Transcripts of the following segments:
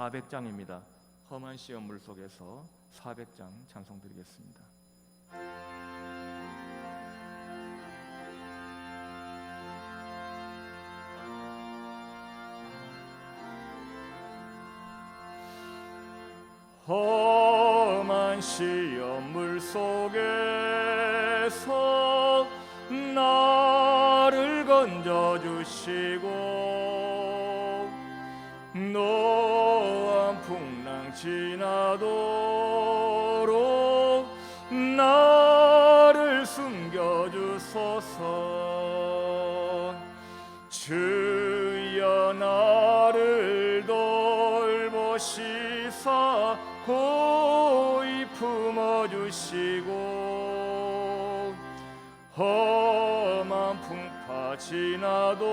400장입니다. 험한 시험물 속에서 400장 찬송드리겠습니다. 험한 시험물 속에서 나를 건져주시고 노한 풍랑 지나도록 나를 숨겨주소서. 주여 나를 돌보시사 고이 품어주시고 험한 풍파 지나도록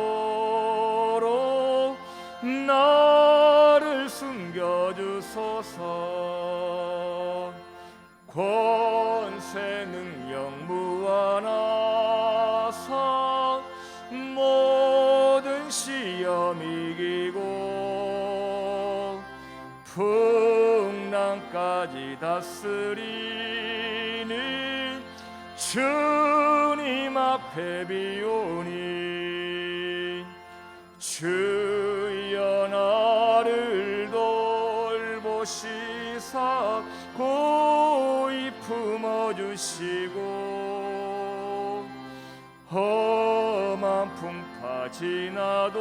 나를 숨겨주소서. 권세 능력 무한하사 모든 시험 이기고 풍랑까지 다스리는 주님 앞에 비오니 주여 나를 돌보시사 고이 품어주시고 험한 풍파 지나도록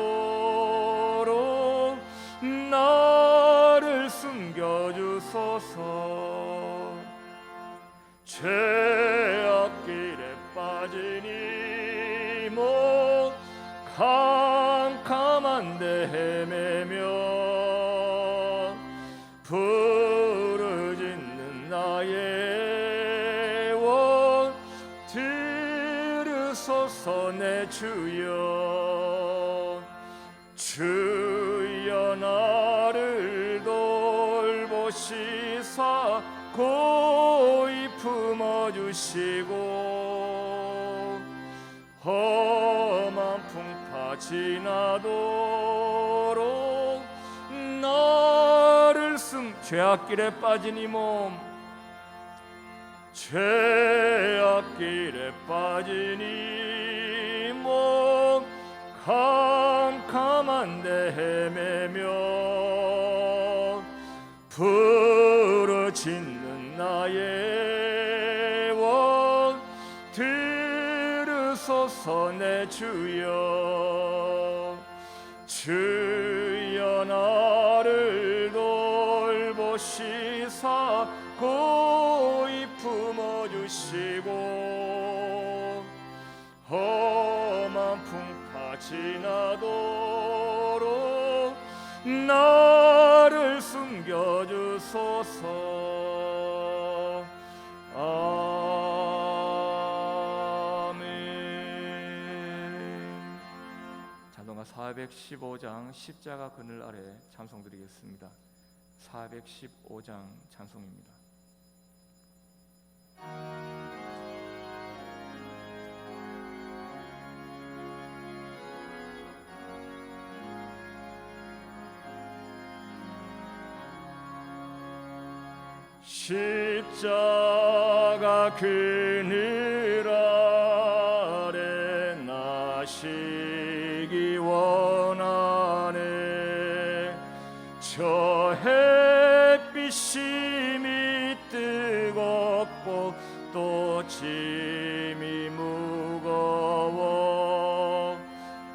나를 숨겨주소서. 죄악길에 빠지니 못 캄캄한데 헤매며 부르짖는 나의 원 들으소서. 내 주여 주여 나를 돌보시사 고이 품어주시고 험한 풍파 지나도록 나를 죄악길에 빠진 이 몸 죄악길에 빠진 이 몸 캄캄한데 헤매며 부르짖는 나의 원 들으소서. 내 주여 주여 나를 돌보시사 고이 품어주시고 험한 풍파 지나도록 나를 숨겨주소서. 아멘. 찬송가 415장 십자가 그늘 아래 찬송드리겠습니다. 415장 찬송입니다. 십자가 그늘 아래 나시기 원하네. 저 햇빛이 뜨겁고 또 짐이 무거워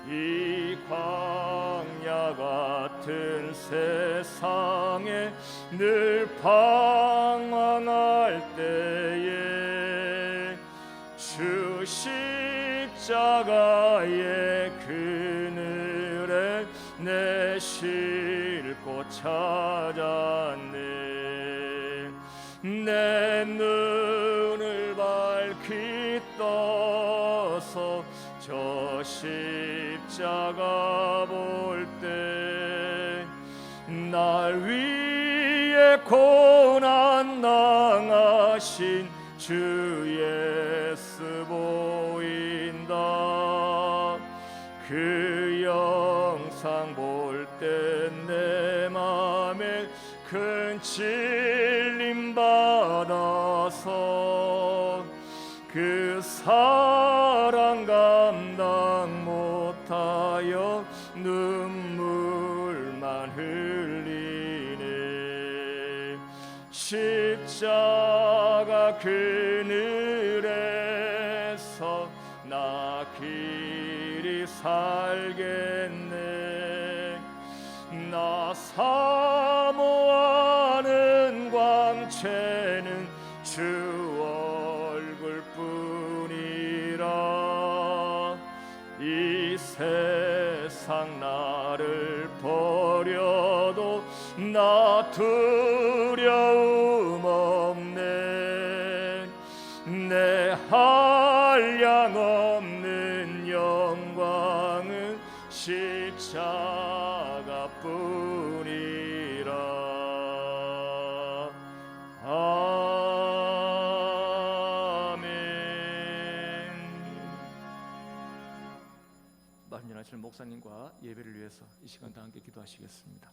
이 광야 같은 세상에 늘 방황할 때에 주 십자가의 그늘에 내 쉴 곳 찾았네. 내 눈을 밝히 떠서 저 십자가 볼 때 날 위해 고난 당하신 주 예수 보인다. 그 영상 볼 때 내 맘에 큰 찔림 받아서 그 사랑 감당 못하여 눈물만 흘리네. 십자가 그늘에서 나 길이 살겠네. 나 사모하는 광채는 주 얼굴뿐이라. 이 세상 나를 버려도 나 두려움 없네. 내 한량 없는 영광은 십자가뿐이라. 아멘. 말년하실 목사님과 예배를 위해서 이 시간 다 함께 기도하시겠습니다.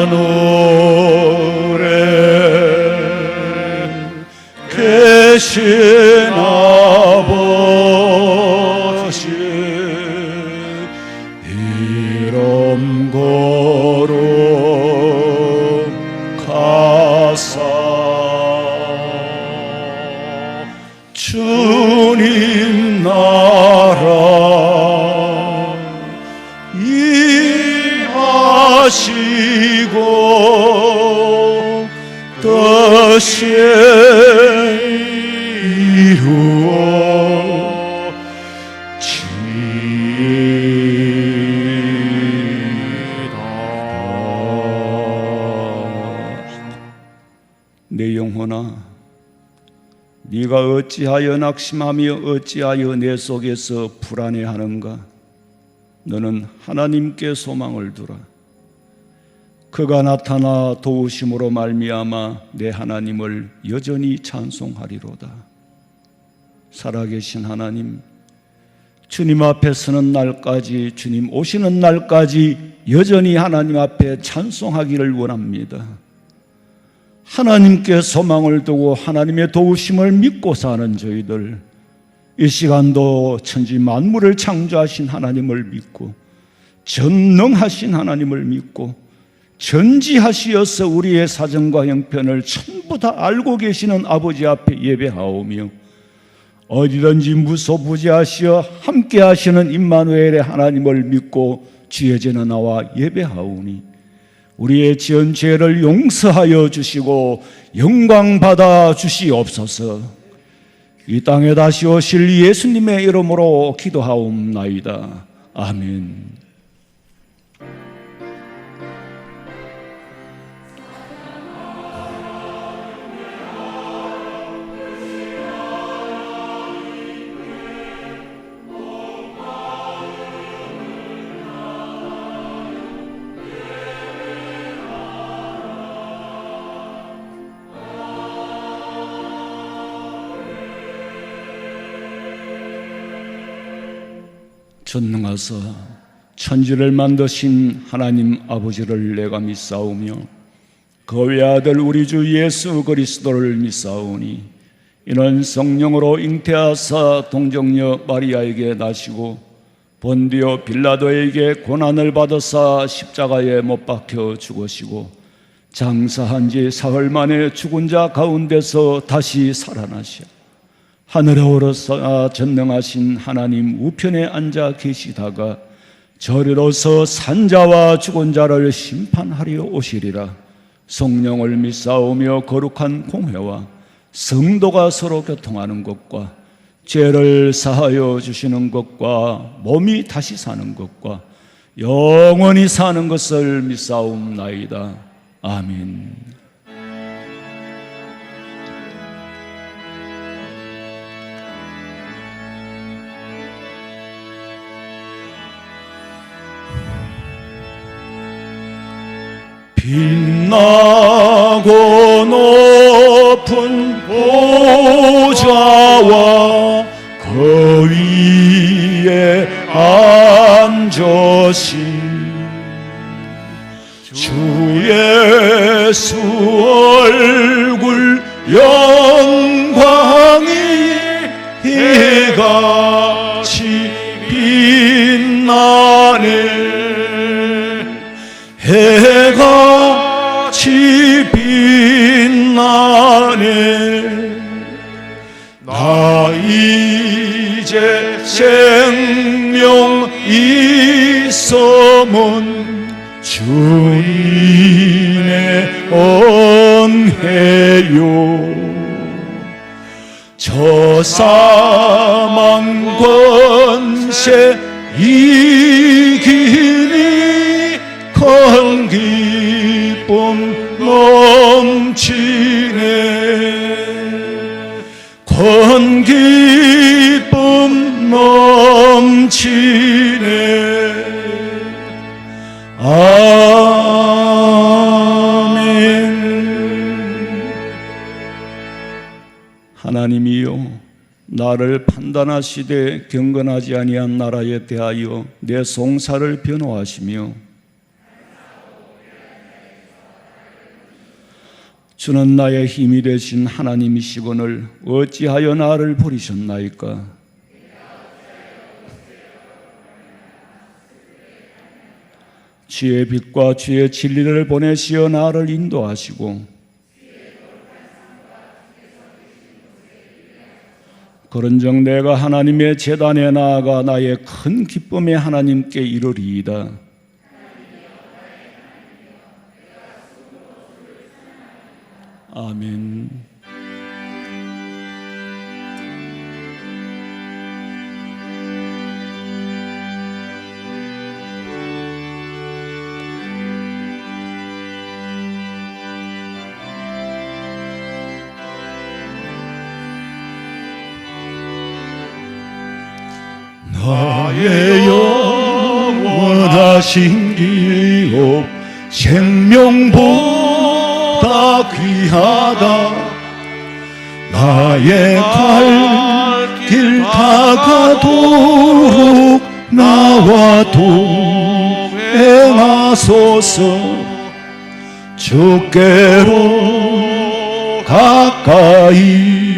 하늘에 계신 아버지 이름 거룩하사 주님 나라 임하시고 뜻이 내 영혼아, 네가 어찌하여 낙심하며 어찌하여 내 속에서 불안해하는가? 너는 하나님께 소망을 두라. 그가 나타나 도우심으로 말미암아 내 하나님을 여전히 찬송하리로다. 살아계신 하나님, 주님 앞에 서는 날까지, 주님 오시는 날까지 여전히 하나님 앞에 찬송하기를 원합니다. 하나님께 소망을 두고 하나님의 도우심을 믿고 사는 저희들, 이 시간도 천지 만물을 창조하신 하나님을 믿고 전능하신 하나님을 믿고 전지하시어서 우리의 사정과 형편을 전부 다 알고 계시는 아버지 앞에 예배하오며 어디든지 무소부지하시어 함께 하시는 임마누엘의 하나님을 믿고 주의 전에 나와 예배하오니 우리의 지은 죄를 용서하여 주시고 영광 받아 주시옵소서. 이 땅에 다시 오실 예수님의 이름으로 기도하옵나이다. 아멘. 전능하사 천지를 만드신 하나님 아버지를 내가 믿사오며 그 외아들 우리 주 예수 그리스도를 믿사오니 이는 성령으로 잉태하사 동정녀 마리아에게 나시고 본디오 빌라도에게 고난을 받으사 십자가에 못 박혀 죽으시고 장사한 지 사흘 만에 죽은 자 가운데서 다시 살아나시어 하늘에 오르사 전능하신 하나님 우편에 앉아 계시다가 저리로서 산자와 죽은 자를 심판하려 오시리라. 성령을 믿사오며 거룩한 공회와 성도가 서로 교통하는 것과 죄를 사하여 주시는 것과 몸이 다시 사는 것과 영원히 사는 것을 믿사옵나이다. 아멘. 빛나고 높은 보좌와 그 위에 앉으신 주 예수 얼굴 영광이 해같이 빛나네. 해같이 빛나네. 나 이제 생명 있음은 주님의 은혜요. 저 사망 권세 이기니 큰 기쁨 넘치네. 큰 기쁨 넘치네. 아멘. 하나님이여, 나를 판단하시되 경건하지 아니한 나라에 대하여 내 송사를 변호하시며 주는 나의 힘이 되신 하나님이시거늘 어찌하여 나를 버리셨나이까? 주의 빛과 주의 진리를 보내시어 나를 인도하시고 그런즉 내가 하나님의 제단에 나아가 나의 큰 기쁨의 하나님께 이르리이다. 아멘. 나의 영원하신 기업 생명보다 귀하다. 나의 갈 길 다가도록 나와 동행하소서. 주께로 가까이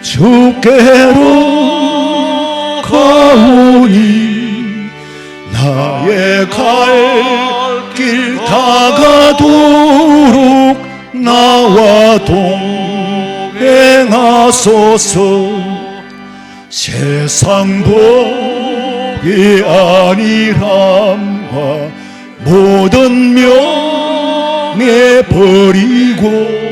주께로 가오니 나의 갈 길 다가도록 나와 동행하소서. 세상 복이 아니람과 모든 명예 버리고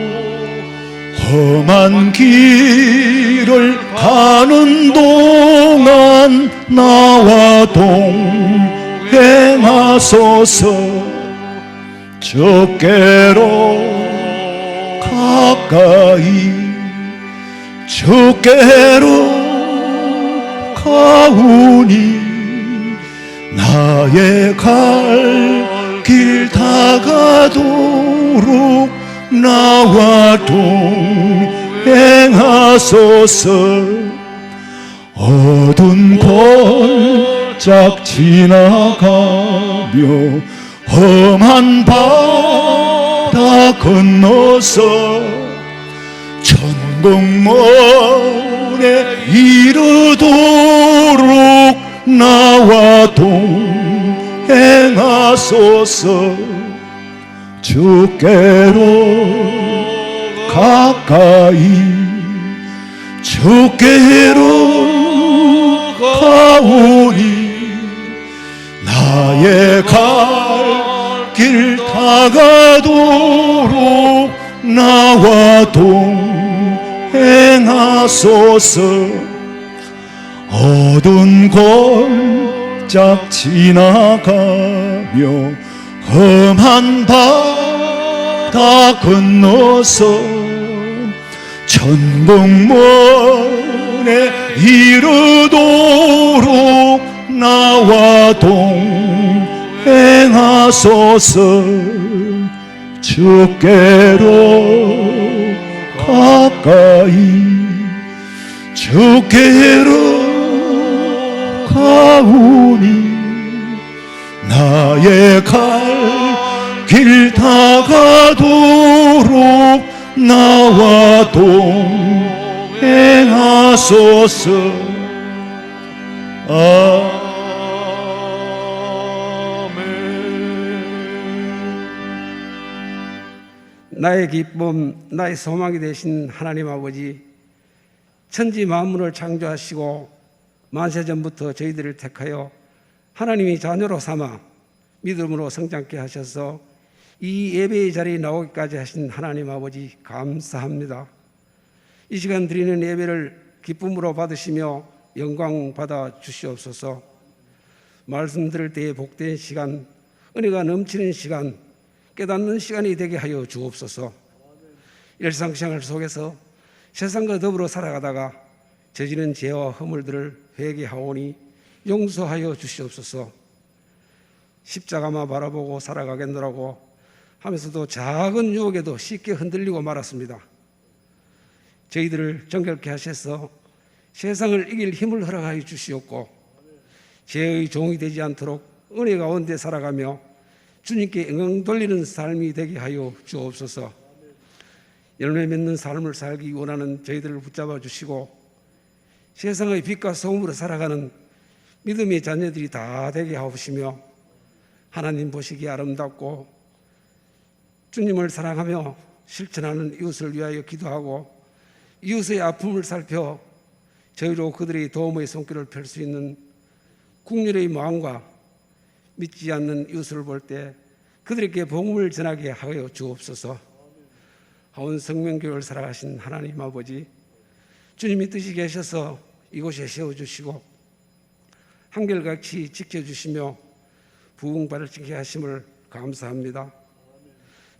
험한 길을 가는 동안 나와 동행하소서. 주께로 가까이 주께로 가오니 나의 갈 길 다가도록 나와 동행하소서. 어두운 골짝 지나가며 험한 바다 건너서 천국문에 이르도록 나와 동행하소서. 주께로 가까이 주께로 가오니 나의 갈 길 다가도록 나와 동행하소서. 어두운 골짝 지나가며 험한 바다 건너서 천국문에 이르도록 나와 동행하소서. 주께로 가까이 주께로 가오니 나의 갈 길 다가도록 나와 동행하소서. 나의 기쁨, 나의 소망이 되신 하나님 아버지, 천지 만물을 창조하시고 만세전부터 저희들을 택하여 하나님이 자녀로 삼아 믿음으로 성장케 하셔서 이 예배의 자리에 나오기까지 하신 하나님 아버지 감사합니다. 이 시간 드리는 예배를 기쁨으로 받으시며 영광 받아 주시옵소서. 말씀 들을 때에 복된 시간, 은혜가 넘치는 시간, 깨닫는 시간이 되게 하여 주옵소서. 일상생활 속에서 세상과 더불어 살아가다가 저지른 죄와 허물들을 회개하오니 용서하여 주시옵소서. 십자가만 바라보고 살아가겠노라고 하면서도 작은 유혹에도 쉽게 흔들리고 말았습니다. 저희들을 정결케 하셔서 세상을 이길 힘을 허락하여 주시옵고 죄의 종이 되지 않도록 은혜 가운데 살아가며 주님께 영광 돌리는 삶이 되게 하여 주옵소서. 열매 맺는 삶을 살기 원하는 저희들을 붙잡아 주시고 세상의 빛과 소금으로 살아가는 믿음의 자녀들이 다 되게 하옵시며 하나님 보시기에 아름답고 주님을 사랑하며 실천하는 이웃을 위하여 기도하고 이웃의 아픔을 살펴 저희로 그들의 도움의 손길을 펼 수 있는 국률의 마음과 믿지 않는 이웃을 볼 때 그들에게 복음을 전하게 하여 주옵소서. 하온 성명교회를 살아가신 하나님 아버지, 주님이 뜻이 계셔서 이곳에 세워주시고 한결같이 지켜주시며 부흥받게 하심을 감사합니다.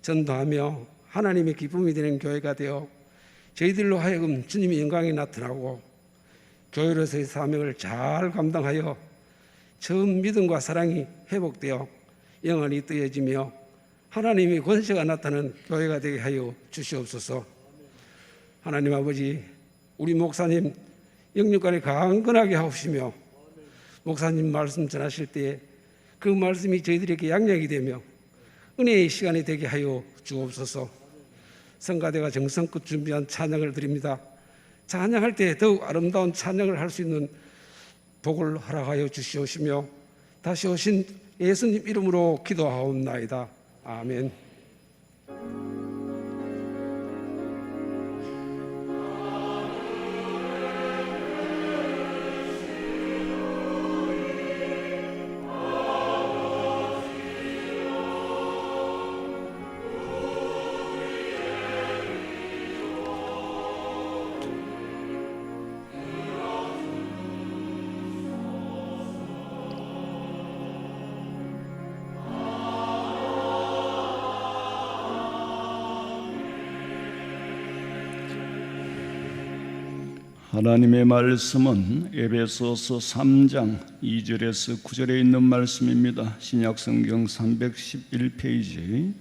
전도하며 하나님의 기쁨이 되는 교회가 되어 저희들로 하여금 주님의 영광이 나타나고 교회로서의 사명을 잘 감당하여 처음 믿음과 사랑이 회복되어 영원히 뜨여지며 하나님의 권세가 나타나는 교회가 되게 하여 주시옵소서. 하나님 아버지, 우리 목사님 영육간에 강건하게 하옵시며 목사님 말씀 전하실 때 그 말씀이 저희들에게 양약이 되며 은혜의 시간이 되게 하여 주옵소서. 성가대가 정성껏 준비한 찬양을 드립니다. 찬양할 때 더욱 아름다운 찬양을 할 수 있는 복을 허락하여 주시옵시며 다시 오신 예수님 이름으로 기도하옵나이다. 아멘. 하나님의 말씀은 에베소서 3장 2절에서 9절에 있는 말씀입니다. 신약성경 311페이지.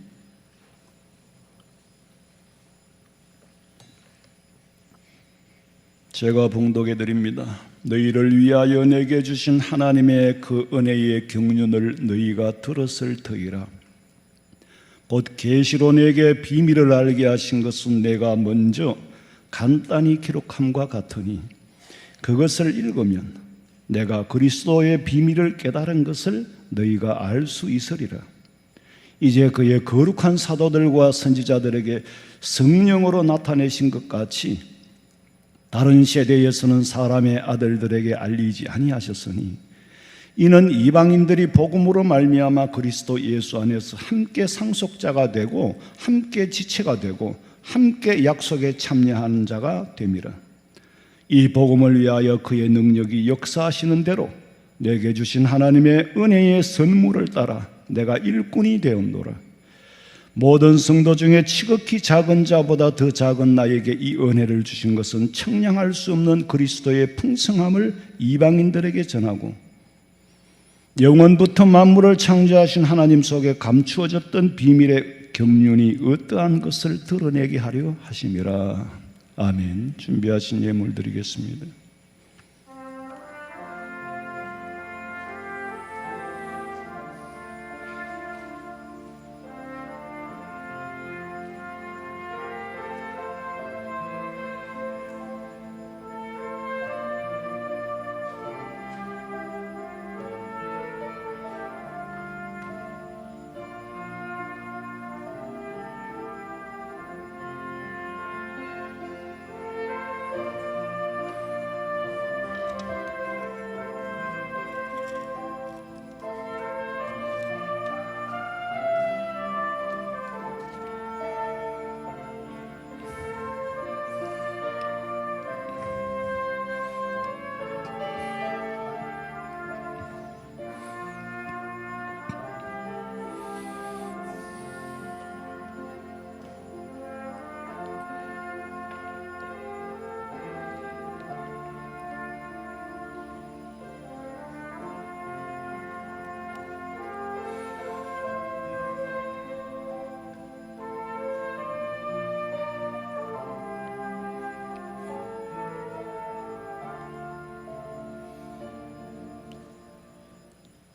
제가 봉독해 드립니다. 너희를 위하여 내게 주신 하나님의 그 은혜의 경륜을 너희가 들었을 터이라. 곧 계시로 내게 비밀을 알게 하신 것은 내가 먼저 간단히 기록함과 같으니 그것을 읽으면 내가 그리스도의 비밀을 깨달은 것을 너희가 알 수 있으리라. 이제 그의 거룩한 사도들과 선지자들에게 성령으로 나타내신 것 같이 다른 세대에서는 사람의 아들들에게 알리지 아니하셨으니 이는 이방인들이 복음으로 말미암아 그리스도 예수 안에서 함께 상속자가 되고 함께 지체가 되고 함께 약속에 참여하는 자가 됨이라. 이 복음을 위하여 그의 능력이 역사하시는 대로 내게 주신 하나님의 은혜의 선물을 따라 내가 일꾼이 되었노라. 모든 성도 중에 지극히 작은 자보다 더 작은 나에게 이 은혜를 주신 것은 청량할 수 없는 그리스도의 풍성함을 이방인들에게 전하고 영원부터 만물을 창조하신 하나님 속에 감추어졌던 비밀의 경륜이 어떠한 것을 드러내게 하려 하심이라. 아멘. 준비하신 예물 드리겠습니다.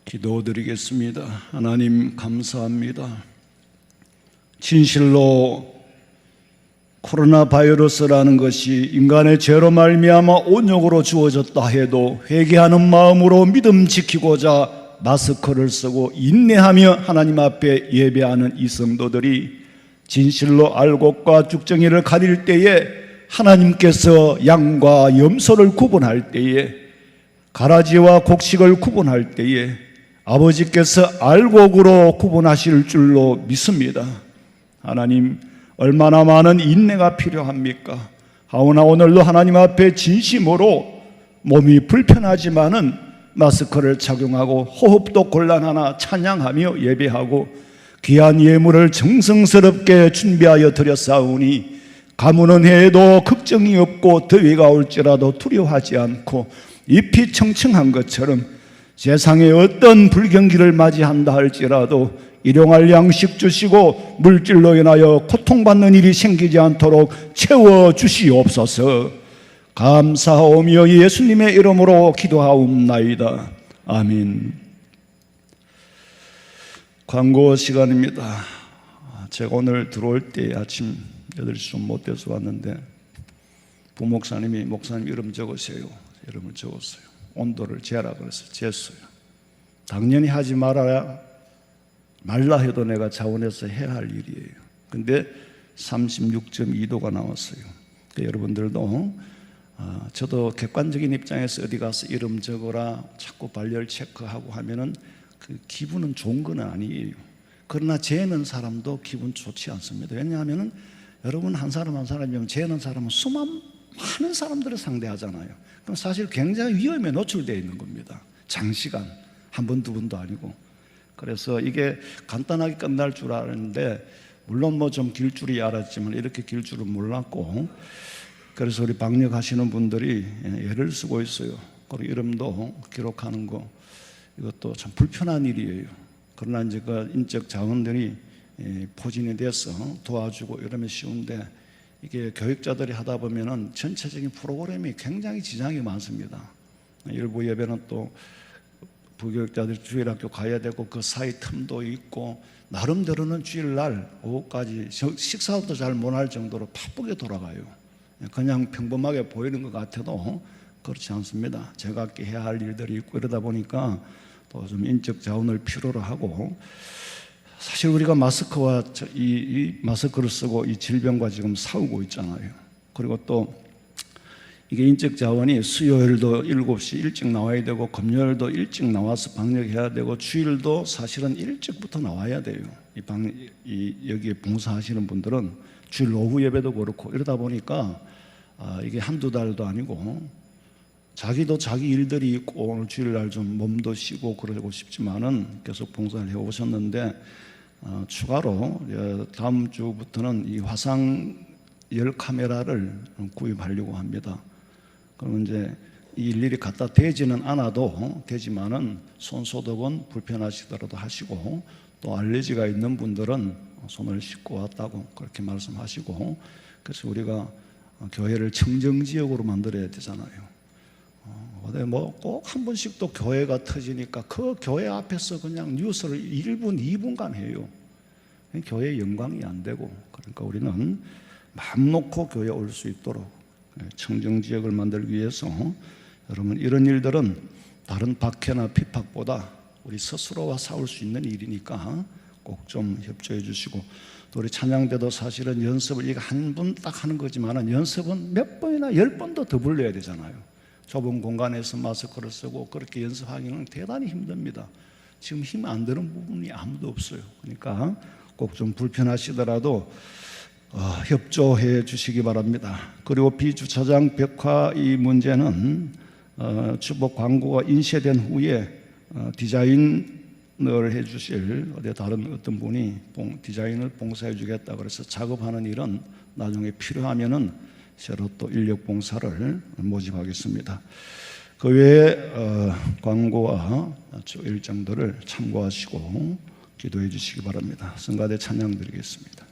기도드리겠습니다. 하나님 감사합니다. 진실로 코로나 바이러스라는 것이 인간의 죄로 말미암아 온역으로 주어졌다 해도 회개하는 마음으로 믿음 지키고자 마스크를 쓰고 인내하며 하나님 앞에 예배하는 이 성도들이 진실로 알곡과 죽정이를 가릴 때에 하나님께서 양과 염소를 구분할 때에 가라지와 곡식을 구분할 때에 아버지께서 알곡으로 구분하실 줄로 믿습니다. 하나님, 얼마나 많은 인내가 필요합니까? 하오나 오늘도 하나님 앞에 진심으로 몸이 불편하지만은 마스크를 착용하고 호흡도 곤란하나 찬양하며 예배하고 귀한 예물을 정성스럽게 준비하여 드렸사오니 가무는 해에도 걱정이 없고 더위가 올지라도 두려워하지 않고 잎이 청청한 것처럼 세상에 어떤 불경기를 맞이한다 할지라도 일용할 양식 주시고 물질로 인하여 고통받는 일이 생기지 않도록 채워주시옵소서. 감사하오며 예수님의 이름으로 기도하옵나이다. 아멘. 광고 시간입니다. 제가 오늘 들어올 때 아침 8시 좀 못 돼서 왔는데 부목사님이 목사님 이름 적으세요. 이름을 적었어요. 온도를 재라 그래서 쟀어요. 당연히 하지 말라 해도 내가 자원해서 해야 할 일이에요. 근데 36.2도가 나왔어요. 그러니까 여러분들도 저도 객관적인 입장에서 어디 가서 이름 적어라 자꾸 발열 체크하고 하면은 그 기분은 좋은 건 아니에요. 그러나 재는 사람도 기분 좋지 않습니다. 왜냐하면은 여러분 한 사람 한 사람이면 재는 사람은 많은 사람들을 상대하잖아요. 그럼 사실 굉장히 위험에 노출되어 있는 겁니다. 장시간 한 번, 두 번도 아니고. 그래서 이게 간단하게 끝날 줄 알았는데 물론 뭐 좀 길 줄이 알았지만 이렇게 길 줄은 몰랐고 그래서 우리 방역하시는 분들이 애를 쓰고 있어요. 그리고 이름도 기록하는 거 이것도 참 불편한 일이에요. 그러나 이제 그 인적 자원들이 포진이 돼서 도와주고 이러면 쉬운데 이게 교육자들이 하다 보면은 전체적인 프로그램이 굉장히 지장이 많습니다. 일부 예배는 또 부교육자들이 주일학교 가야 되고 그 사이 틈도 있고 나름대로는 주일날 오후까지 식사도 잘 못할 정도로 바쁘게 돌아가요. 그냥 평범하게 보이는 것 같아도 그렇지 않습니다. 제각기 해야 할 일들이 있고 이러다 보니까 또 좀 인적 자원을 필요로 하고, 사실 우리가 마스크와 이 마스크를 쓰고 이 질병과 지금 싸우고 있잖아요. 그리고 또 이게 인적 자원이 수요일도 7시 일찍 나와야 되고 금요일도 일찍 나와서 방역해야 되고 주일도 사실은 일찍부터 나와야 돼요. 여기에 봉사하시는 분들은 주일 오후 예배도 그렇고 이러다 보니까 이게 한두 달도 아니고 자기도 자기 일들이 있고 오늘 주일날 좀 몸도 쉬고 그러고 싶지만은 계속 봉사를 해오셨는데 추가로 다음 주부터는 이 화상 열 카메라를 구입하려고 합니다. 그러면 이제 이 일일이 갖다 대지는 않아도 되지만은 손 소독은 불편하시더라도 하시고, 또 알레르기가 있는 분들은 손을 씻고 왔다고 그렇게 말씀하시고, 그래서 우리가 교회를 청정지역으로 만들어야 되잖아요. 뭐 꼭 한 번씩 또 교회가 터지니까 그 교회 앞에서 그냥 뉴스를 1분, 2분간 해요. 교회의 영광이 안 되고, 그러니까 우리는 마음 놓고 교회에 올 수 있도록 청정지역을 만들기 위해서 여러분 이런 일들은 다른 박해나 핍박보다 우리 스스로와 싸울 수 있는 일이니까 꼭 좀 협조해 주시고, 또 우리 찬양대도 사실은 연습을 이거 한 번 딱 하는 거지만 연습은 몇 번이나 10번도 더 불러야 되잖아요. 좁은 공간에서 마스크를 쓰고 그렇게 연습하기는 대단히 힘듭니다. 지금 힘 안 드는 부분이 아무도 없어요. 그러니까 꼭 좀 불편하시더라도 협조해 주시기 바랍니다. 그리고 비주차장 벽화 이 문제는 주복 광고가 인쇄된 후에 디자인을 해주실 다른 어떤 분이 디자인을 봉사해 주겠다 그래서 작업하는 일은 나중에 필요하면은 새로 또 인력 봉사를 모집하겠습니다. 그 외에 광고와 일정들을 참고하시고 기도해 주시기 바랍니다. 성가대 찬양 드리겠습니다.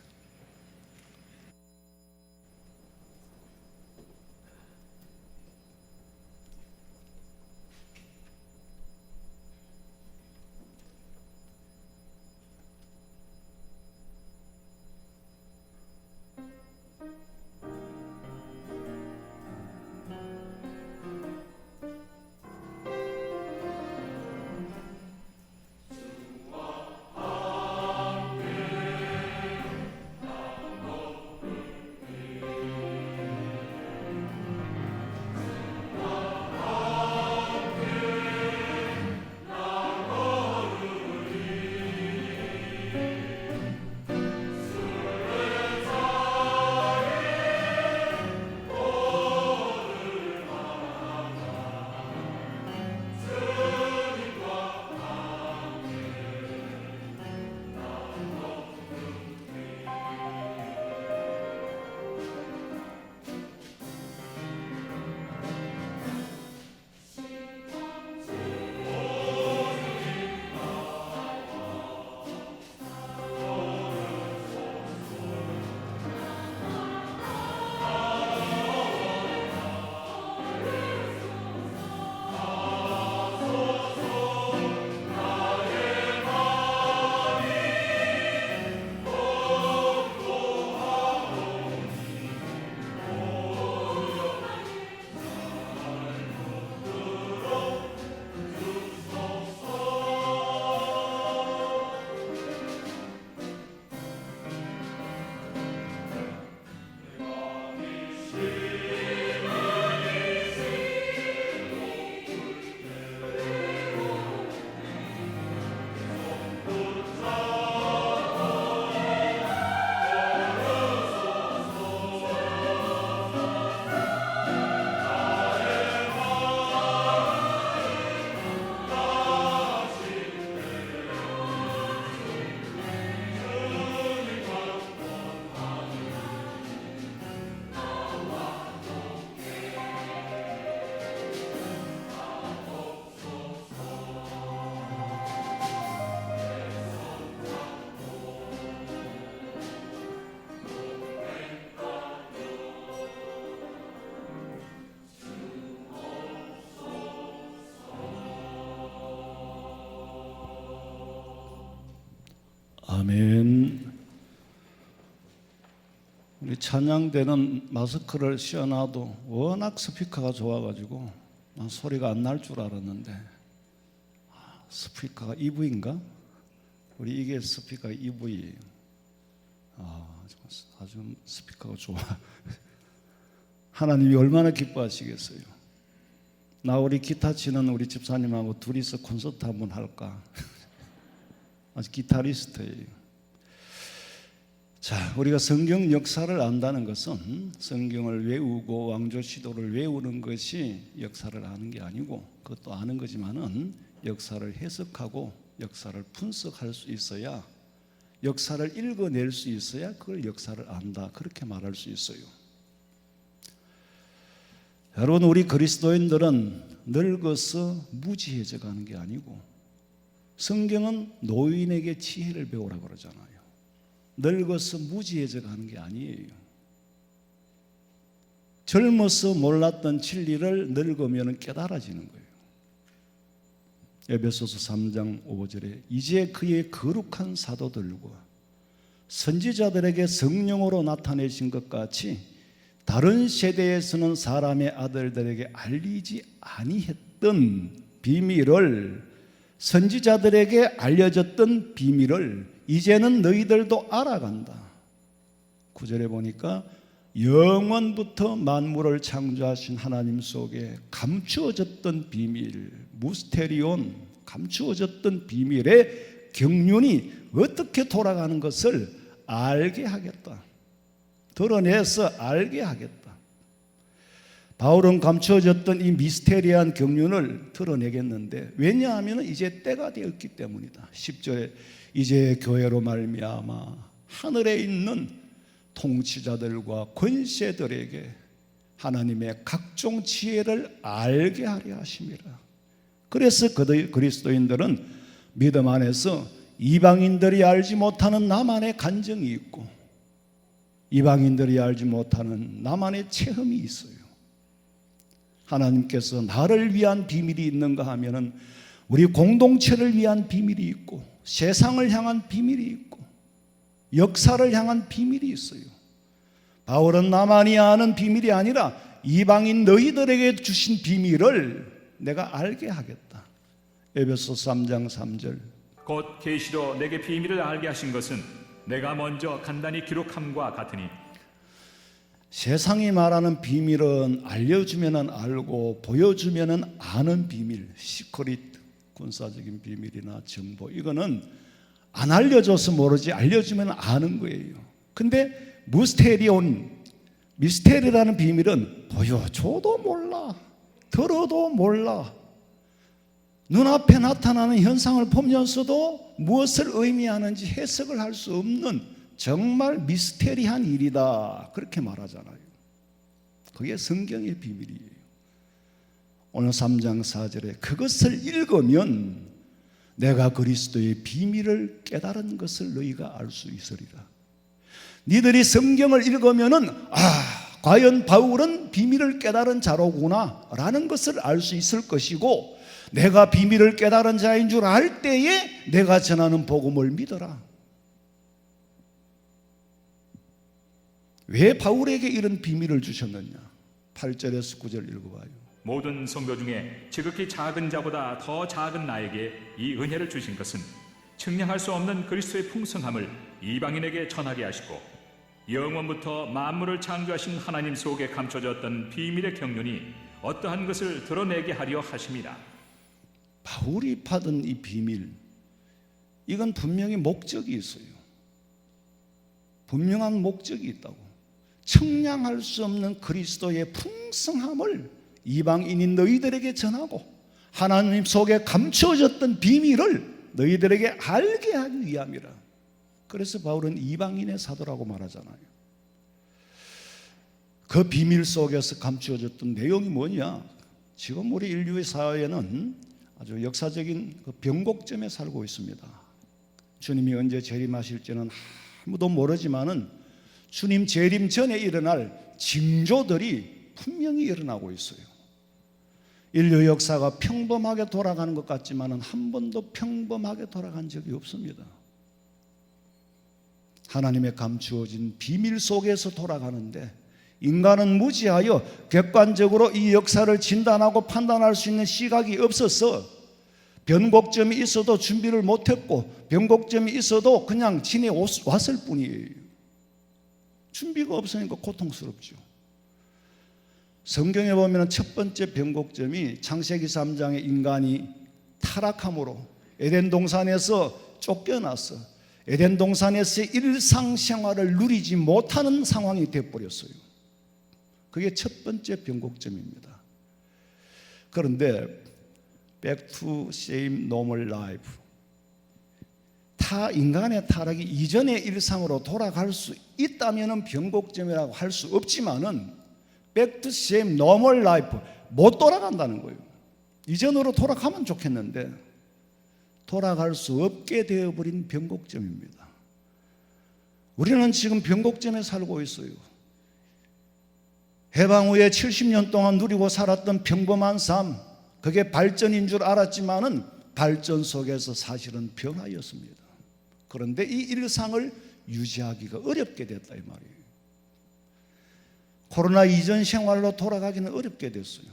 아멘. 우리 찬양대는 마스크를 씌워놔도 워낙 스피커가 좋아가지고 난 소리가 안 날 줄 알았는데 스피커가 EV인가? 우리 이게 스피커가 EV예요. 아주 스피커가 좋아. 하나님이 얼마나 기뻐하시겠어요. 나 우리 기타 치는 우리 집사님하고 둘이서 콘서트 한번 할까? 아주 기타리스트예요. 자, 우리가 성경 역사를 안다는 것은 성경을 외우고 왕조시도를 외우는 것이 역사를 아는 게 아니고, 그것도 아는 거지만은 역사를 해석하고 역사를 분석할 수 있어야, 역사를 읽어낼 수 있어야 그걸 역사를 안다, 그렇게 말할 수 있어요. 여러분, 우리 그리스도인들은 늙어서 무지해져 가는 게 아니고, 성경은 노인에게 지혜를 배우라고 그러잖아요. 늙어서 무지해져 가는 게 아니에요. 젊어서 몰랐던 진리를 늙으면 깨달아지는 거예요. 에베소서 3장 5절에 이제 그의 거룩한 사도들과 선지자들에게 성령으로 나타내신 것 같이 다른 세대에서는 사람의 아들들에게 알리지 아니했던 비밀을, 선지자들에게 알려졌던 비밀을 이제는 너희들도 알아간다. 9절에 보니까 영원부터 만물을 창조하신 하나님 속에 감추어졌던 비밀, 무스테리온, 감추어졌던 비밀의 경륜이 어떻게 돌아가는 것을 알게 하겠다. 드러내서 알게 하겠다. 바울은 감추어졌던 이 미스테리한 경륜을 드러내겠는데, 왜냐하면 이제 때가 되었기 때문이다. 10절에 이제 교회로 말미암아 하늘에 있는 통치자들과 권세들에게 하나님의 각종 지혜를 알게 하려 하심이라. 그래서 그리스도인들은 믿음 안에서 이방인들이 알지 못하는 나만의 간증이 있고, 이방인들이 알지 못하는 나만의 체험이 있어요. 하나님께서 나를 위한 비밀이 있는가 하면은 우리 공동체를 위한 비밀이 있고, 세상을 향한 비밀이 있고, 역사를 향한 비밀이 있어요. 바울은 나만이 아는 비밀이 아니라 이방인 너희들에게 주신 비밀을 내가 알게 하겠다. 에베소 3장 3절. 곧 계시로 내게 비밀을 알게 하신 것은 내가 먼저 간단히 기록함과 같으니. 세상이 말하는 비밀은 알려주면 알고 보여주면 아는 비밀, 시크릿, 군사적인 비밀이나 정보, 이거는 안 알려줘서 모르지 알려주면 아는 거예요. 근데 미스테리라는 비밀은 보여줘도 몰라, 들어도 몰라, 눈앞에 나타나는 현상을 보면서도 무엇을 의미하는지 해석을 할 수 없는 정말 미스테리한 일이다, 그렇게 말하잖아요. 그게 성경의 비밀이에요. 오늘 3장 4절에 그것을 읽으면 내가 그리스도의 비밀을 깨달은 것을 너희가 알 수 있으리라. 니들이 성경을 읽으면은 과연 바울은 비밀을 깨달은 자로구나 라는 것을 알 수 있을 것이고, 내가 비밀을 깨달은 자인 줄 알 때에 내가 전하는 복음을 믿어라. 왜 바울에게 이런 비밀을 주셨느냐? 8절에서 9절 읽어봐요. 모든 성도 중에 지극히 작은 자보다 더 작은 나에게 이 은혜를 주신 것은 측량할 수 없는 그리스도의 풍성함을 이방인에게 전하게 하시고, 영원부터 만물을 창조하신 하나님 속에 감춰졌던 비밀의 경륜이 어떠한 것을 드러내게 하려 하심이라. 바울이 받은 이 비밀, 이건 분명히 목적이 있어요. 분명한 목적이 있다고. 측량할 수 없는 그리스도의 풍성함을 이방인인 너희들에게 전하고, 하나님 속에 감추어졌던 비밀을 너희들에게 알게 하기 위함이라. 그래서 바울은 이방인의 사도라고 말하잖아요. 그 비밀 속에서 감추어졌던 내용이 뭐냐? 지금 우리 인류의 사회는 아주 역사적인 그 변곡점에 살고 있습니다. 주님이 언제 재림하실지는 아무도 모르지만은 주님 재림 전에 일어날 징조들이 분명히 일어나고 있어요. 인류 역사가 평범하게 돌아가는 것 같지만은 한 번도 평범하게 돌아간 적이 없습니다. 하나님의 감추어진 비밀 속에서 돌아가는데 인간은 무지하여 객관적으로 이 역사를 진단하고 판단할 수 있는 시각이 없어서 변곡점이 있어도 준비를 못했고 변곡점이 있어도 그냥 지내왔을 뿐이에요. 준비가 없으니까 고통스럽죠. 성경에 보면 첫 번째 변곡점이 창세기 3장의 인간이 타락함으로 에덴 동산에서 쫓겨났어. 에덴 동산에서의 일상생활을 누리지 못하는 상황이 되어버렸어요. 그게 첫 번째 변곡점입니다. 그런데 Back to same normal life, 인간의 타락이 이전의 일상으로 돌아갈 수 있다면 변곡점이라고 할 수 없지만은 Back to same normal life, 못 돌아간다는 거예요. 이전으로 돌아가면 좋겠는데 돌아갈 수 없게 되어버린 변곡점입니다. 우리는 지금 변곡점에 살고 있어요. 해방 후에 70년 동안 누리고 살았던 평범한 삶, 그게 발전인 줄 알았지만은 발전 속에서 사실은 변화였습니다. 그런데 이 일상을 유지하기가 어렵게 됐다 이 말이에요. 코로나 이전 생활로 돌아가기는 어렵게 됐어요.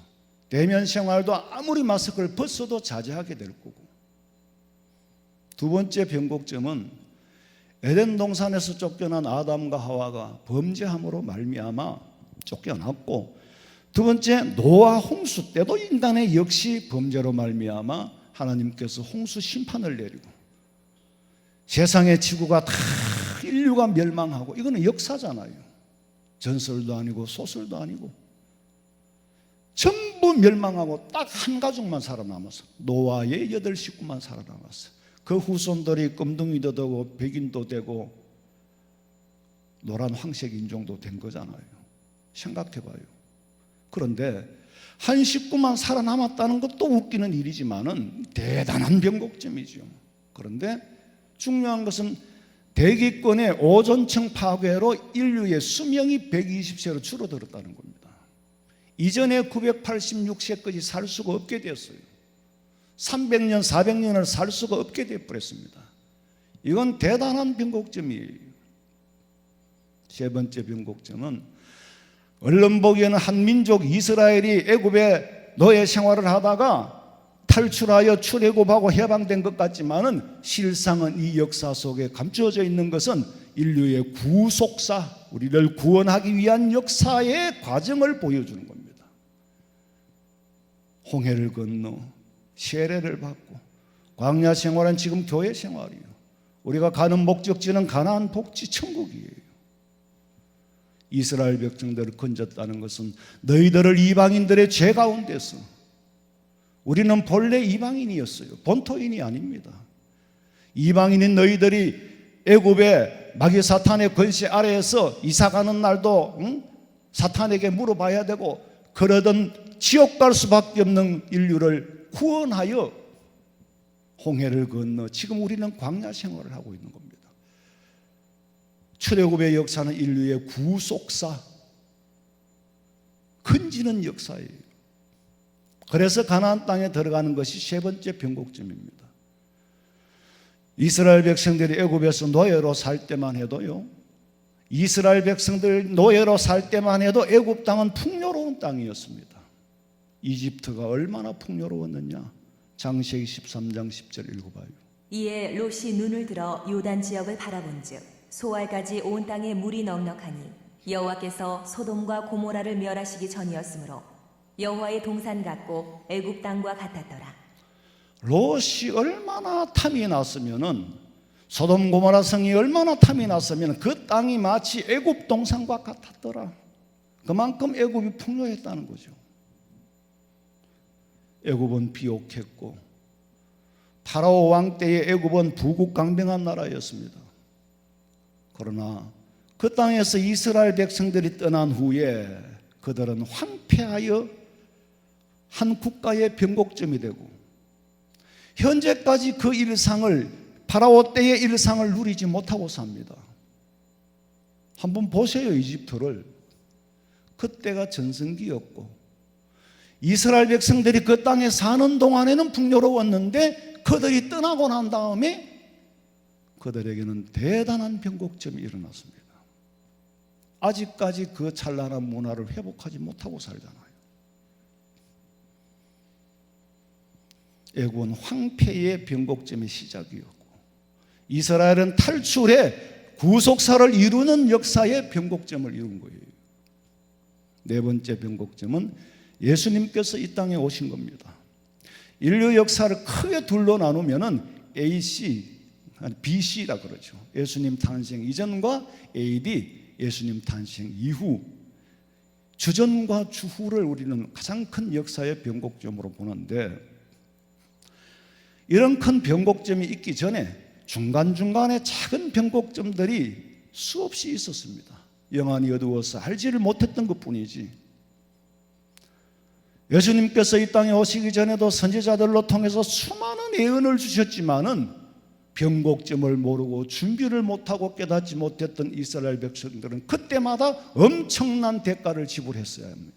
대면 생활도 아무리 마스크를 벗어도 자제하게 될 거고. 두 번째 변곡점은 에덴 동산에서 쫓겨난 아담과 하와가 범죄함으로 말미암아 쫓겨났고, 두 번째 노아 홍수 때도 인간의 역시 범죄로 말미암아 하나님께서 홍수 심판을 내리고 세상의 지구가 다 인류가 멸망하고, 이거는 역사잖아요. 전설도 아니고 소설도 아니고 전부 멸망하고 딱 한 가족만 살아남았어. 노아의 8 식구만 살아남았어. 그 후손들이 금둥이도 되고 백인도 되고 노란 황색 인종도 된 거잖아요. 생각해봐요. 그런데 한 식구만 살아남았다는 것도 웃기는 일이지만은 대단한 변곡점이죠. 그런데 중요한 것은 대기권의 오존층 파괴로 인류의 수명이 120세로 줄어들었다는 겁니다. 이전에 986세까지 살 수가 없게 되었어요. 300년, 400년을 살 수가 없게 되어버렸습니다. 이건 대단한 변곡점이에요. 세 번째 변곡점은 언론 보기에는 한 민족 이스라엘이 애굽에 노예 생활을 하다가 탈출하여 출애굽하고 해방된 것 같지만은 실상은 이 역사 속에 감추어져 있는 것은 인류의 구속사, 우리를 구원하기 위한 역사의 과정을 보여주는 겁니다. 홍해를 건너 세례를 받고 광야 생활은 지금 교회 생활이에요. 우리가 가는 목적지는 가나안 복지 천국이에요. 이스라엘 백성들을 건졌다는 것은 너희들을 이방인들의 죄 가운데서, 우리는 본래 이방인이었어요. 본토인이 아닙니다. 이방인인 너희들이 애굽의 마귀 사탄의 권세 아래에서 이사가는 날도 사탄에게 물어봐야 되고, 그러던 지옥 갈 수밖에 없는 인류를 구원하여 홍해를 건너 지금 우리는 광야 생활을 하고 있는 겁니다. 출애굽의 역사는 인류의 구속사, 건지는 역사예요. 그래서 가나안 땅에 들어가는 것이 세 번째 변곡점입니다. 이스라엘 백성들이 애굽에서 노예로 살 때만 해도요, 이스라엘 백성들 노예로 살 때만 해도 애굽 땅은 풍요로운 땅이었습니다. 이집트가 얼마나 풍요로웠느냐. 창세기 13장 10절 읽어봐요. 이에 롯이 눈을 들어 요단 지역을 바라본즉 소알까지 온 땅에 물이 넉넉하니 여호와께서 소돔과 고모라를 멸하시기 전이었으므로 여호와의 동산 같고 애굽 땅과 같았더라. 롯이 얼마나 탐이 났으면은, 소돔 고모라 성이 얼마나 탐이 났으면 그 땅이 마치 애굽 동산과 같았더라. 그만큼 애굽이 풍요했다는 거죠. 애굽은 비옥했고 파라오 왕 때의 애굽은 부국강병한 나라였습니다. 그러나 그 땅에서 이스라엘 백성들이 떠난 후에 그들은 황폐하여 한 국가의 변곡점이 되고, 현재까지 그 일상을, 파라오 때의 일상을 누리지 못하고 삽니다. 한번 보세요. 이집트를. 그때가 전성기였고 이스라엘 백성들이 그 땅에 사는 동안에는 풍요로웠는데 그들이 떠나고 난 다음에 그들에게는 대단한 변곡점이 일어났습니다. 아직까지 그 찬란한 문화를 회복하지 못하고 살잖아요. 애굽은 황폐의 변곡점의 시작이었고, 이스라엘은 탈출해 구속사를 이루는 역사의 변곡점을 이룬 거예요. 네 번째 변곡점은 예수님께서 이 땅에 오신 겁니다. 인류 역사를 크게 둘로 나누면은 AC, BC라 그러죠. 예수님 탄생 이전과 AD, 예수님 탄생 이후, 주전과 주후를 우리는 가장 큰 역사의 변곡점으로 보는데, 이런 큰 변곡점이 있기 전에 중간중간에 작은 변곡점들이 수없이 있었습니다. 영안이 어두워서 알지를 못했던 것뿐이지. 예수님께서 이 땅에 오시기 전에도 선지자들로 통해서 수많은 예언을 주셨지만은 변곡점을 모르고 준비를 못하고 깨닫지 못했던 이스라엘 백성들은 그때마다 엄청난 대가를 지불했어야 합니다.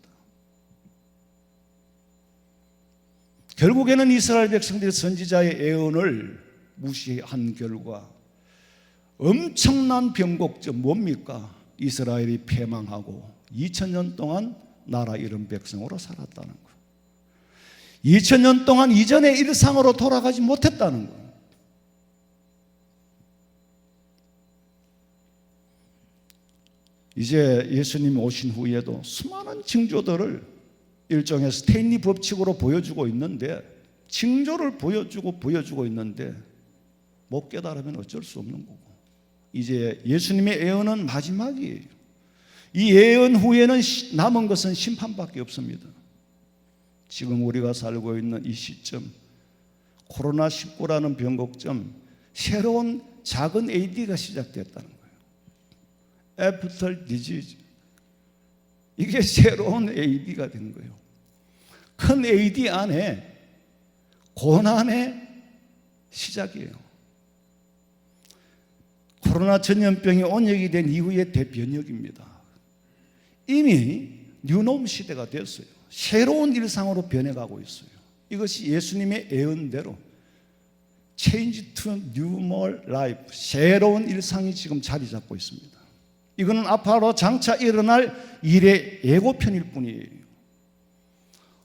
결국에는 이스라엘 백성들이 선지자의 예언을 무시한 결과 엄청난 변곡점, 뭡니까? 이스라엘이 패망하고 2000년 동안 나라 잃은 백성으로 살았다는 거예요. 2000년 동안 이전의 일상으로 돌아가지 못했다는 거예요. 이제 예수님이 오신 후에도 수많은 징조들을 일종의 스테인리 법칙으로 보여주고 있는데, 징조를 보여주고 있는데 못 깨달으면 어쩔 수 없는 거고, 이제 예수님의 예언은 마지막이에요. 이 예언 후에는 남은 것은 심판밖에 없습니다. 지금 우리가 살고 있는 이 시점, 코로나19라는 변곡점, 새로운 작은 AD가 시작됐다는 거예요. After disease. 이게 새로운 AD가 된 거예요. 큰 AD 안에 고난의 시작이에요. 코로나 전염병이 온역이 된 이후의 대변역입니다. 이미 뉴놈 시대가 됐어요. 새로운 일상으로 변해가고 있어요. 이것이 예수님의 예언대로 Change to New Life, 새로운 일상이 지금 자리 잡고 있습니다. 이거는 앞으로 장차 일어날 일의 예고편일 뿐이에요.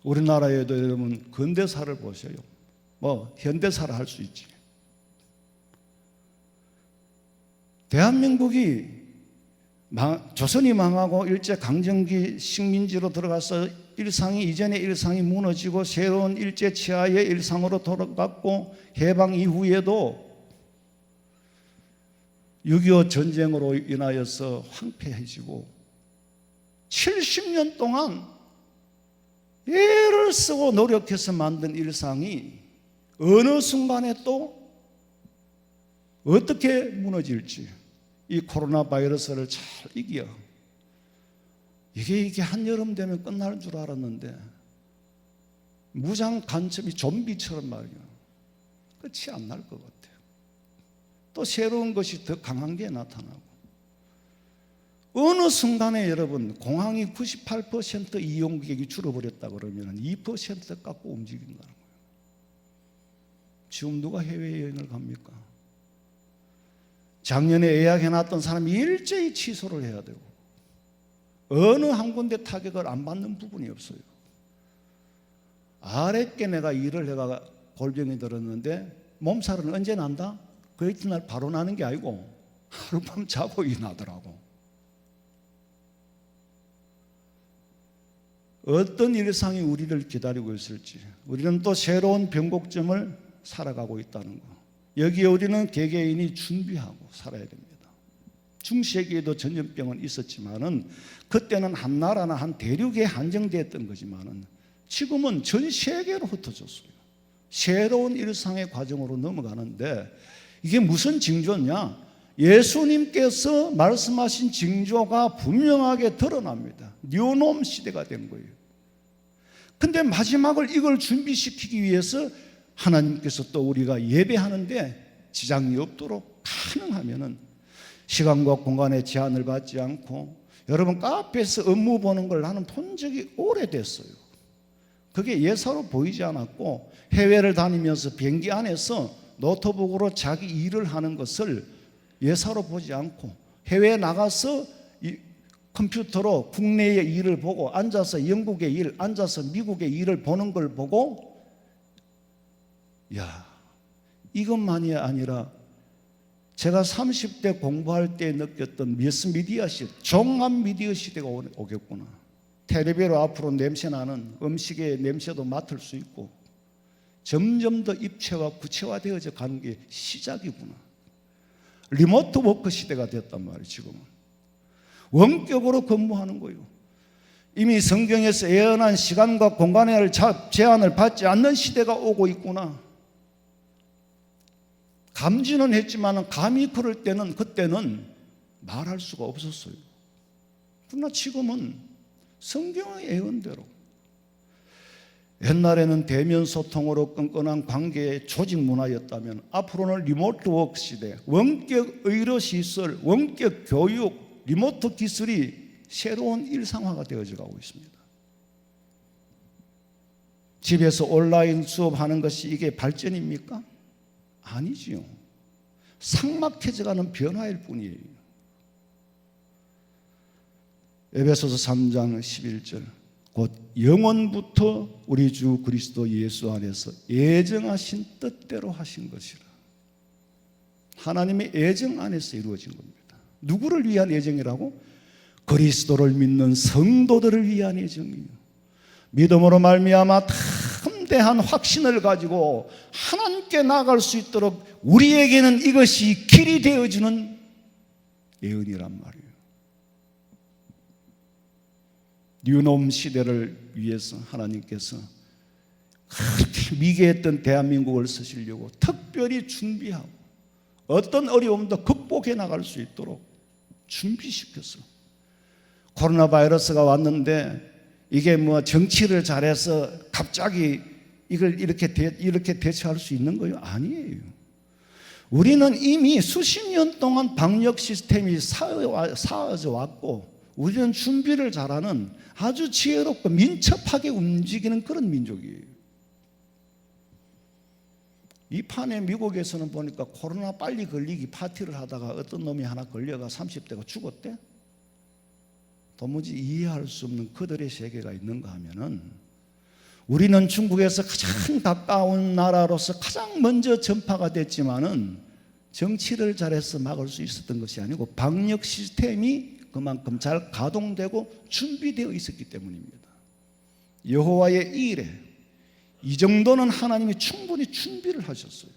우리나라에도 여러분 근대사를 보세요. 현대사를 할 수 있지. 대한민국이 조선이 망하고 일제 강점기 식민지로 들어가서 이전의 일상이 무너지고 새로운 일제 치하의 일상으로 돌아갔고, 해방 이후에도 6.25 전쟁으로 인하여서 황폐해지고 70년 동안 애를 쓰고 노력해서 만든 일상이 어느 순간에 또 어떻게 무너질지, 이 코로나 바이러스를 잘 이겨. 이게 한여름 되면 끝날 줄 알았는데 무장 간첩이 좀비처럼 말이야. 끝이 안 날 것 같아요. 또 새로운 것이 더 강한 게 나타나고, 어느 순간에 여러분 공항이 98% 이용객이 줄어버렸다 그러면 2% 깎고 움직인다는 거예요. 지금 누가 해외여행을 갑니까? 작년에 예약해놨던 사람이 일제히 취소를 해야 되고, 어느 한 군데 타격을 안 받는 부분이 없어요. 아랫게 내가 일을 해가 골병이 들었는데 몸살은 언제 난다? 그 이튿날 바로 나는 게 아니고 하룻밤 자고 일어나더라고. 어떤 일상이 우리를 기다리고 있을지, 우리는 또 새로운 변곡점을 살아가고 있다는 거, 여기에 우리는 개개인이 준비하고 살아야 됩니다. 중세기에도 전염병은 있었지만은 그때는 한 나라나 한 대륙에 한정되었던 거지만은 지금은 전 세계로 흩어졌어요. 새로운 일상의 과정으로 넘어가는데, 이게 무슨 징조냐? 예수님께서 말씀하신 징조가 분명하게 드러납니다. 뉴놈 시대가 된 거예요. 근데 마지막을 이걸 준비시키기 위해서 하나님께서 또 우리가 예배하는데 지장이 없도록 가능하면은 시간과 공간의 제한을 받지 않고, 여러분 카페에서 업무 보는 걸 나는 본 적이 오래됐어요. 그게 예사로 보이지 않았고, 해외를 다니면서 비행기 안에서 노트북으로 자기 일을 하는 것을 예사로 보지 않고 해외에 나가서 이 컴퓨터로 국내의 일을 보고 앉아서 영국의 일, 앉아서 미국의 일을 보는 걸 보고 야, 이것만이 아니라 제가 30대 공부할 때 느꼈던 매스미디어 시대, 종합 미디어 시대가 오겠구나. 텔레비로 앞으로 냄새나는 음식의 냄새도 맡을 수 있고 점점 더 입체와 구체화되어져 가는 게 시작이구나. 리모트 워크 시대가 됐단 말이에요. 지금은 원격으로 근무하는 거예요. 이미 성경에서 예언한 시간과 공간의 제한을 받지 않는 시대가 오고 있구나. 감지는 했지만 감히 그럴 때는 그때는 말할 수가 없었어요. 그러나 지금은 성경의 예언대로 옛날에는 대면 소통으로 끈끈한 관계의 조직 문화였다면 앞으로는 리모트 워크 시대, 원격 의료 시설, 원격 교육, 리모트 기술이 새로운 일상화가 되어져 가고 있습니다. 집에서 온라인 수업하는 것이 이게 발전입니까? 아니지요. 삭막해져가는 변화일 뿐이에요. 에베소서 3장 11절 곧 영원부터 우리 주 그리스도 예수 안에서 예정하신 뜻대로 하신 것이라. 하나님의 예정 안에서 이루어진 겁니다. 누구를 위한 예정이라고? 그리스도를 믿는 성도들을 위한 예정이에요. 믿음으로 말미암아 담대한 확신을 가지고 하나님께 나아갈 수 있도록 우리에게는 이것이 길이 되어주는 예언이란 말이에요. 뉴놈 시대를 위해서 하나님께서 그렇게 미개했던 대한민국을 쓰시려고 특별히 준비하고 어떤 어려움도 극복해 나갈 수 있도록 준비시켰어. 코로나 바이러스가 왔는데 이게 뭐 정치를 잘해서 갑자기 이걸 이렇게 대처할 수 있는 거예요? 아니에요. 우리는 이미 수십 년 동안 방역 시스템이 쌓여져 왔고 우리는 준비를 잘하는 아주 지혜롭고 민첩하게 움직이는 그런 민족이에요. 이 판에 미국에서는 보니까 코로나 빨리 걸리기 파티를 하다가 어떤 놈이 하나 걸려가 30대가 죽었대. 도무지 이해할 수 없는 그들의 세계가 있는가 하면은 우리는 중국에서 가장 가까운 나라로서 가장 먼저 전파가 됐지만은 정치를 잘해서 막을 수 있었던 것이 아니고 방역 시스템이 그만큼 잘 가동되고 준비되어 있었기 때문입니다. 여호와의 이 일에 이 정도는 하나님이 충분히 준비를 하셨어요.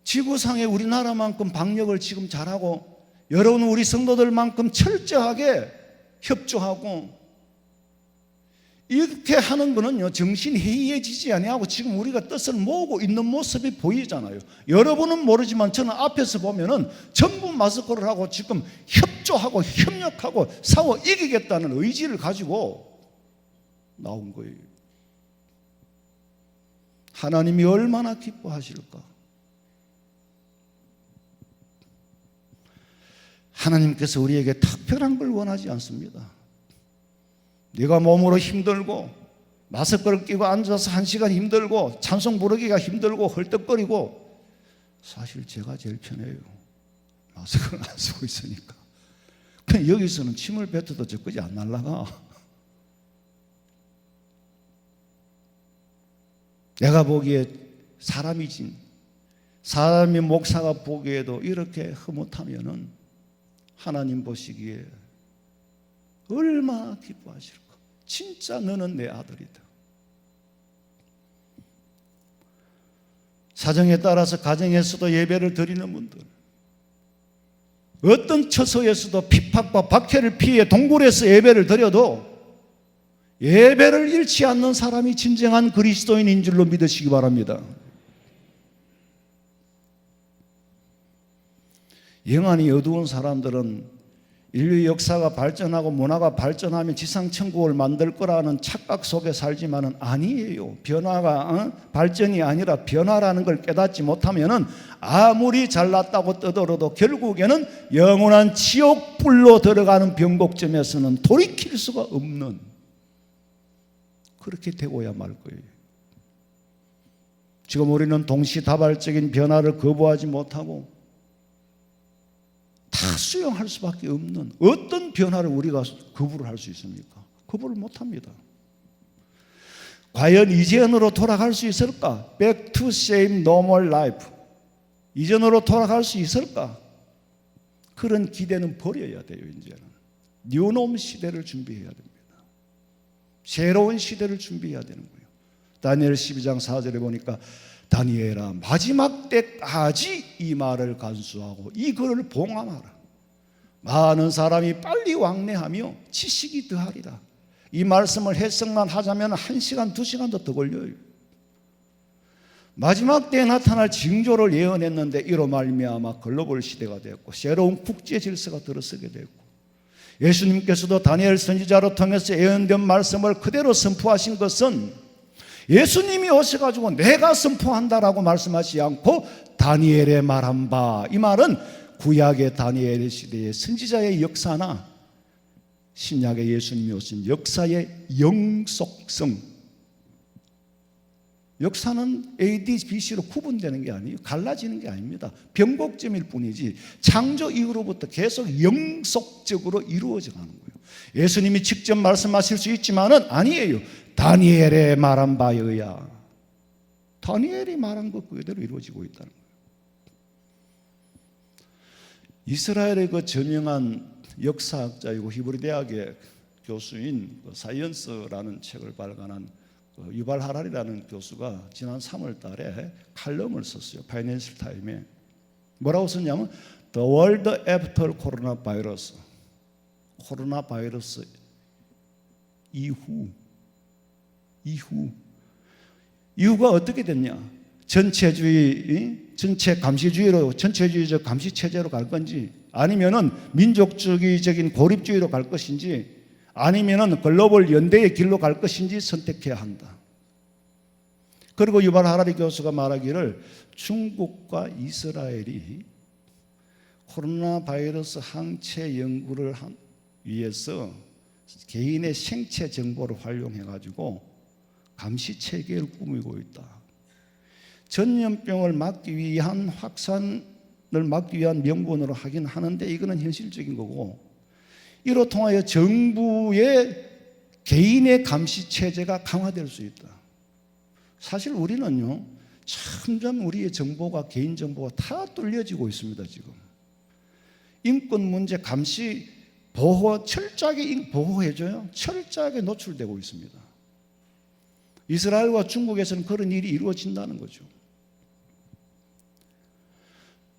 지구상에 우리나라만큼 방역을 지금 잘하고 여러분 우리 성도들만큼 철저하게 협조하고 이렇게 하는 거는요 정신이 해이해지지 아니하고 지금 우리가 뜻을 모으고 있는 모습이 보이잖아요. 여러분은 모르지만 저는 앞에서 보면은 전부 마스크를 하고 지금 협조하고 협력하고 싸워 이기겠다는 의지를 가지고 나온 거예요. 하나님이 얼마나 기뻐하실까? 하나님께서 우리에게 특별한 걸 원하지 않습니다. 네가 몸으로 힘들고 마스크를 끼고 앉아서 1시간 힘들고 찬송 부르기가 힘들고 헐떡거리고 사실 제가 제일 편해요. 마스크를 안 쓰고 있으니까. 그냥 여기서는 침을 뱉어도 저까지 안 날아가. 내가 보기에 사람이 목사가 보기에도 이렇게 흐뭇하면은 하나님 보시기에 얼마나 기뻐하실까. 진짜 너는 내 아들이다. 사정에 따라서 가정에서도 예배를 드리는 분들, 어떤 처소에서도 핍박과 박해를 피해 동굴에서 예배를 드려도 예배를 잃지 않는 사람이 진정한 그리스도인인 줄로 믿으시기 바랍니다. 영안이 어두운 사람들은 인류 역사가 발전하고 문화가 발전하면 지상천국을 만들 거라는 착각 속에 살지만은 아니에요. 변화가 발전이 아니라 변화라는 걸 깨닫지 못하면은 아무리 잘났다고 떠들어도 결국에는 영원한 지옥불로 들어가는 변곡점에서는 돌이킬 수가 없는 그렇게 되고야 말 거예요. 지금 우리는 동시다발적인 변화를 거부하지 못하고 다 수용할 수밖에 없는 어떤 변화를 우리가 거부를 할 수 있습니까? 거부를 못합니다. 과연 이전으로 돌아갈 수 있을까? Back to same normal life. 이전으로 돌아갈 수 있을까? 그런 기대는 버려야 돼요. 이제는 뉴놈 시대를 준비해야 됩니다. 새로운 시대를 준비해야 되는 거예요. 다니엘 12장 4절에 보니까 다니엘아 마지막 때까지 이 말을 간수하고 이 글을 봉함하라. 많은 사람이 빨리 왕래하며 지식이 더하리라. 이 말씀을 해석만 하자면 1시간 2시간도 더 걸려요. 마지막 때에 나타날 징조를 예언했는데 이로 말미암아 글로벌 시대가 되었고 새로운 국제 질서가 들어서게 되었고 예수님께서도 다니엘 선지자로 통해서 예언된 말씀을 그대로 선포하신 것은 예수님이 오셔가지고 내가 선포한다라고 말씀하시지 않고 다니엘의 말한 바, 이 말은 구약의 다니엘 시대의 선지자의 역사나 신약의 예수님이 오신 역사의 영속성, 역사는 AD, BC로 구분되는 게 아니에요. 갈라지는 게 아닙니다. 변곡점일 뿐이지 창조 이후로부터 계속 영속적으로 이루어져 가는 거예요. 예수님이 직접 말씀하실 수 있지만은 아니에요. 다니엘의 말한 바에 의하 다니엘이 말한 것 그대로 이루어지고 있다는 거예요. 이스라엘의 그 저명한 역사학자이고 히브리 대학의 교수인 사이언스라는 책을 발간한 유발 하라리라는 교수가 지난 3월 달에 칼럼을 썼어요. 파이낸셜 타임에. 뭐라고 썼냐면 The World After Coronavirus. 코로나 바이러스 이후가 어떻게 됐냐? 전체 감시주의로, 전체주의적 감시 체제로 갈 건지, 아니면은 민족주의적인 고립주의로 갈 것인지, 아니면은 글로벌 연대의 길로 갈 것인지 선택해야 한다. 그리고 유발 하라리 교수가 말하기를 중국과 이스라엘이 코로나 바이러스 항체 연구를 위해서 개인의 생체 정보를 활용해 가지고 감시 체계를 꾸미고 있다. 전염병을 막기 위한 확산을 막기 위한 명분으로 하긴 하는데 이거는 현실적인 거고, 이로 통하여 정부의 개인의 감시 체제가 강화될 수 있다. 사실 우리는요, 점점 우리의 정보가, 개인 정보가 다 뚫려지고 있습니다. 지금 인권 문제 감시 보호 철저하게 보호해줘요. 철저하게 노출되고 있습니다. 이스라엘과 중국에서는 그런 일이 이루어진다는 거죠.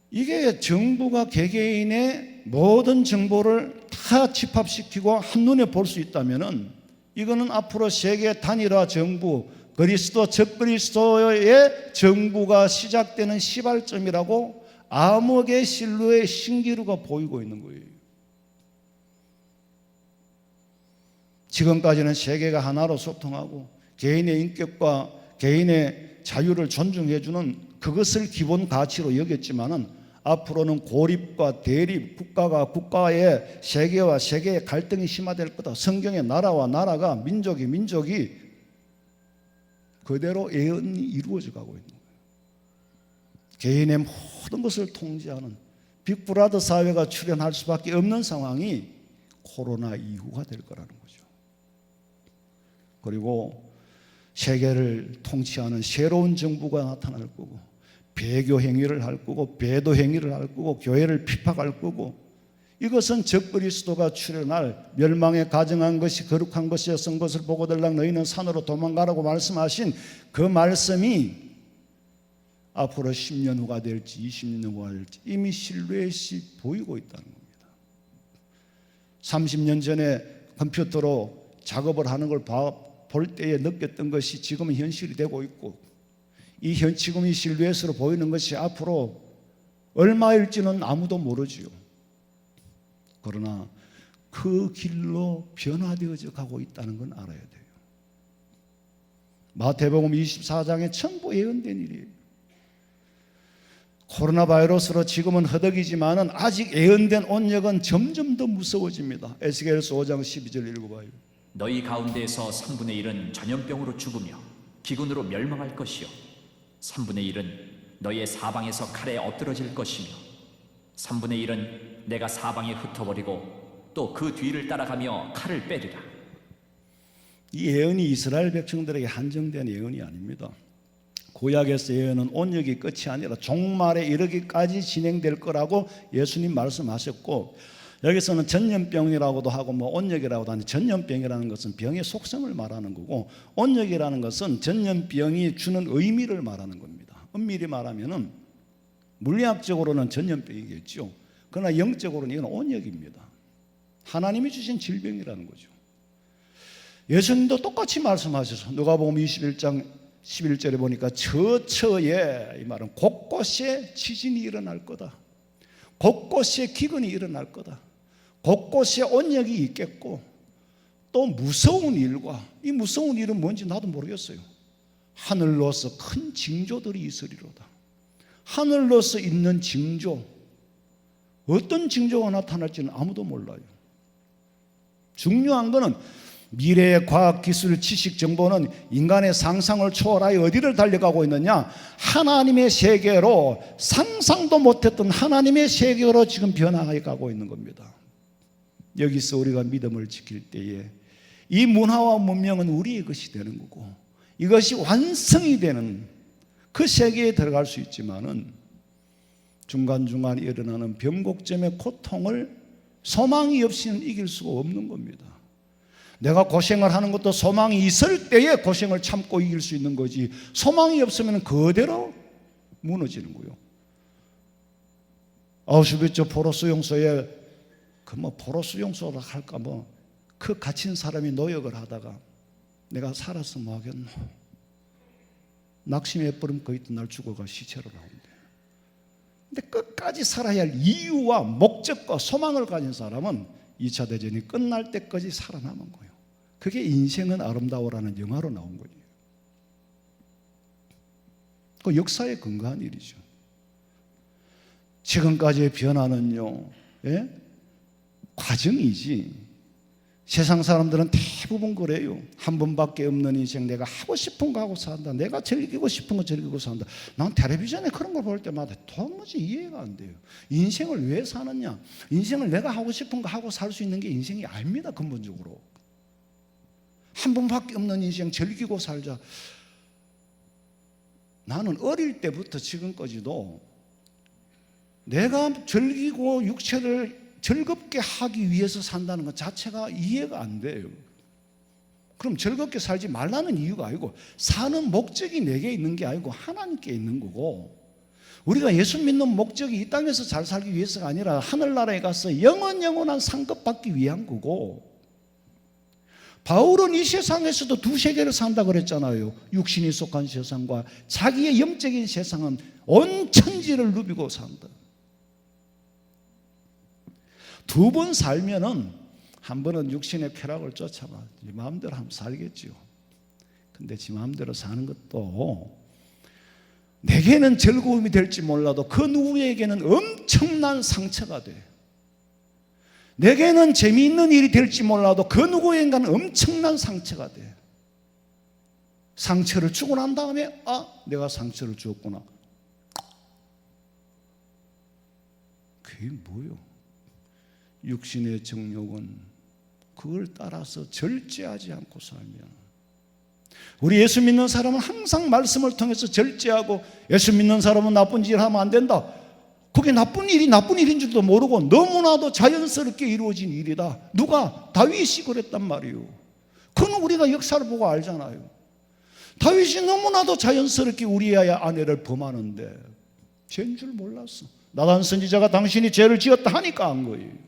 이게 정부가 개개인의 모든 정보를 다 집합시키고 한눈에 볼 수 있다면은 이거는 앞으로 세계 단일화 정부, 그리스도 적그리스도의 정부가 시작되는 시발점이라고 암흑의 신뢰의 신기루가 보이고 있는 거예요. 지금까지는 세계가 하나로 소통하고 개인의 인격과 개인의 자유를 존중해주는 그것을 기본 가치로 여겼지만은 앞으로는 고립과 대립, 국가가 국가의 세계와 세계의 갈등이 심화될 거다. 성경의 나라와 나라가, 민족이 그대로 예언이 이루어져 가고 있는 거예요. 개인의 모든 것을 통제하는 빅브라더 사회가 출현할 수밖에 없는 상황이 코로나 이후가 될 거라는 거죠. 그리고 세계를 통치하는 새로운 정부가 나타날 거고, 배교 행위를 할 거고, 배도 행위를 할 거고, 교회를 핍박할 거고, 이것은 적그리스도가 출현할 멸망에 가증한 것이 거룩한 것이었은 것을 보고들랑 너희는 산으로 도망가라고 말씀하신 그 말씀이 앞으로 10년 후가 될지 20년 후가 될지 이미 실루엣이 보이고 있다는 겁니다. 30년 전에 컴퓨터로 작업을 하는 걸 볼 때에 느꼈던 것이 지금은 현실이 되고 있고, 지금 이 실루엣으로 보이는 것이 앞으로 얼마일지는 아무도 모르지요. 그러나 그 길로 변화되어져 가고 있다는 건 알아야 돼요. 마태복음 24장에 전부 예언된 일이에요. 코로나 바이러스로 지금은 허덕이지만은 아직 예언된 온역은 점점 더 무서워집니다. 에스겔서 5장 12절 읽어봐요. 너희 가운데에서 3분의 1은 전염병으로 죽으며 기근으로 멸망할 것이요 3분의 1은 너의 사방에서 칼에 엎드러질 것이며 3분의 1은 내가 사방에 흩어버리고 또 그 뒤를 따라가며 칼을 빼리라. 이 예언이 이스라엘 백성들에게 한정된 예언이 아닙니다. 구약에서 예언은 온역이 끝이 아니라 종말에 이르기까지 진행될 거라고 예수님 말씀하셨고, 여기서는 전염병이라고도 하고 온역이라고도 하는데, 전염병이라는 것은 병의 속성을 말하는 거고, 온역이라는 것은 전염병이 주는 의미를 말하는 겁니다. 엄밀히 말하면은 물리학적으로는 전염병이겠죠. 그러나 영적으로는 이건 온역입니다. 하나님이 주신 질병이라는 거죠. 예수님도 똑같이 말씀하셔서 누가복음 21장 11절에 보니까 처처에, 이 말은 곳곳에 지진이 일어날 거다. 곳곳에 기근이 일어날 거다. 곳곳에 온역이 있겠고, 또 무서운 일과, 이 무서운 일은 뭔지 나도 모르겠어요. 하늘로서 큰 징조들이 있으리로다. 하늘로서 있는 징조, 어떤 징조가 나타날지는 아무도 몰라요. 중요한 거는 미래의 과학, 기술, 지식, 정보는 인간의 상상을 초월하여 어디를 달려가고 있느냐? 하나님의 세계로, 상상도 못했던 하나님의 세계로 지금 변화해 가고 있는 겁니다. 여기서 우리가 믿음을 지킬 때에 이 문화와 문명은 우리의 것이 되는 거고, 이것이 완성이 되는 그 세계에 들어갈 수 있지만은 중간중간 일어나는 변곡점의 고통을 소망이 없이는 이길 수가 없는 겁니다. 내가 고생을 하는 것도 소망이 있을 때에 고생을 참고 이길 수 있는 거지, 소망이 없으면 그대로 무너지는 거예요. 아우슈비츠 포로 수용소에 포로 수용소라 할까 그 갇힌 사람이 노역을 하다가 내가 살았으면 뭐 하겠노? 낙심해 버리면 거의 날 죽어가 시체로 나온대. 근데 끝까지 살아야 할 이유와 목적과 소망을 가진 사람은 2차 대전이 끝날 때까지 살아남은 거예요. 그게 인생은 아름다워라는 영화로 나온 거예요. 그 역사에 근거한 일이죠. 지금까지의 변화는요, 과정이지, 세상 사람들은 대부분 그래요. 한 번밖에 없는 인생, 내가 하고 싶은 거 하고 산다, 내가 즐기고 싶은 거 즐기고 산다. 난 텔레비전에 그런 걸 볼 때마다 도무지 이해가 안 돼요. 인생을 왜 사느냐? 인생을 내가 하고 싶은 거 하고 살 수 있는 게 인생이 아닙니다. 근본적으로 한 번밖에 없는 인생 즐기고 살자. 나는 어릴 때부터 지금까지도 내가 즐기고 육체를 즐겁게 하기 위해서 산다는 것 자체가 이해가 안 돼요. 그럼 즐겁게 살지 말라는 이유가 아니고, 사는 목적이 내게 있는 게 아니고 하나님께 있는 거고, 우리가 예수 믿는 목적이 이 땅에서 잘 살기 위해서가 아니라 하늘나라에 가서 영원한 상급 받기 위한 거고, 바울은 이 세상에서도 두 세계를 산다 그랬잖아요. 육신이 속한 세상과 자기의 영적인 세상은 온 천지를 누비고 산다. 두 번 살면은 한 번은 육신의 쾌락을 쫓아봐 지 마음대로 한번 살겠죠. 근데 지 마음대로 사는 것도 내게는 즐거움이 될지 몰라도 그 누구에게는 엄청난 상처가 돼. 내게는 재미있는 일이 될지 몰라도 그 누구에게는 엄청난 상처가 돼. 상처를 주고 난 다음에 내가 상처를 주었구나. 그게 뭐예요? 육신의 정욕은 그걸 따라서 절제하지 않고 살면, 우리 예수 믿는 사람은 항상 말씀을 통해서 절제하고, 예수 믿는 사람은 나쁜 짓을 하면 안 된다, 그게 나쁜 일인 줄도 모르고 너무나도 자연스럽게 이루어진 일이다. 누가? 다윗이 그랬단 말이에요. 그건 우리가 역사를 보고 알잖아요. 다윗이 너무나도 자연스럽게 우리의 아내를 범하는데 죄인 줄 몰랐어. 나단 선지자가 당신이 죄를 지었다 하니까 한 거예요.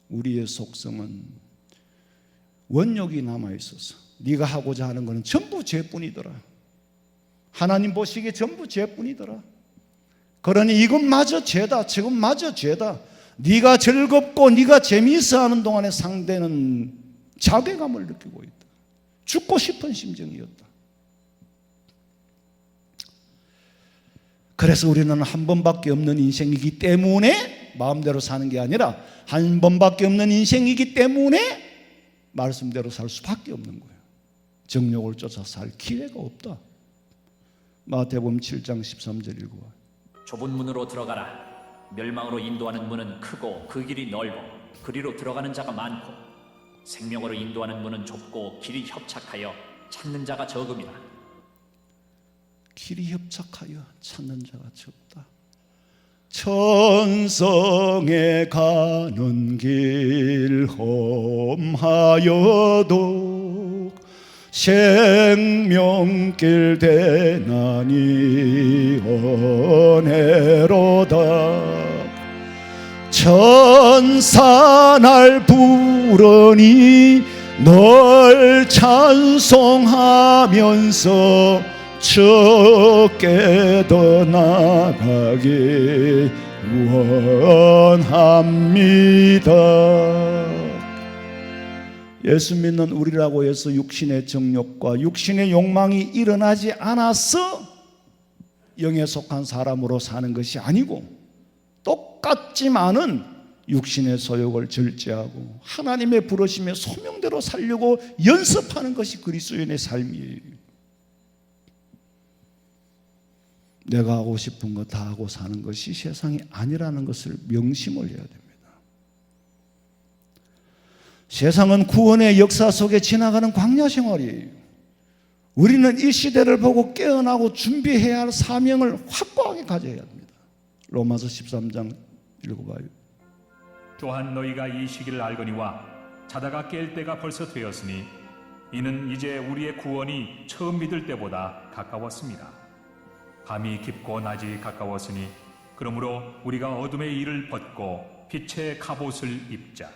우리의 속성은 원욕이 남아있어서 네가 하고자 하는 것은 전부 죄뿐이더라. 하나님 보시기에 전부 죄뿐이더라. 그러니 이것마저 죄다, 저것마저 죄다. 네가 즐겁고 네가 재미있어 하는 동안에 상대는 자괴감을 느끼고 있다. 죽고 싶은 심정이었다. 그래서 우리는 한 번밖에 없는 인생이기 때문에 마음대로 사는 게 아니라, 한 번밖에 없는 인생이기 때문에 말씀대로 살 수밖에 없는 거예요. 정욕을 쫓아 살 기회가 없다. 마태복음 7장 13절 읽어봐. 좁은 문으로 들어가라. 멸망으로 인도하는 문은 크고 그 길이 넓어 그리로 들어가는 자가 많고 생명으로 인도하는 문은 좁고 길이 협착하여 찾는 자가 적음이라. 길이 협착하여 찾는 자가 적다. 천성에 가는 길 험하여도 생명길 대나니 은혜로다. 천사 날 부르니 널 찬송하면서 적게 더 나가기 원합니다. 예수 믿는 우리라고 해서 육신의 정욕과 육신의 욕망이 일어나지 않아서 영에 속한 사람으로 사는 것이 아니고, 똑같지만은 육신의 소욕을 절제하고 하나님의 부르심에 소명대로 살려고 연습하는 것이 그리스도인의 삶이에요. 내가 하고 싶은 거 다 하고 사는 것이 세상이 아니라는 것을 명심을 해야 됩니다. 세상은 구원의 역사 속에 지나가는 광야 생활이에요. 우리는 이 시대를 보고 깨어나고 준비해야 할 사명을 확고하게 가져야 합니다. 로마서 13장 읽어봐요. 또한 너희가 이 시기를 알거니와 자다가 깰 때가 벌써 되었으니 이는 이제 우리의 구원이 처음 믿을 때보다 가까웠습니다. 밤이 깊고 낮이 가까웠으니 그러므로 우리가 어둠의 일을 벗고 빛의 갑옷을 입자.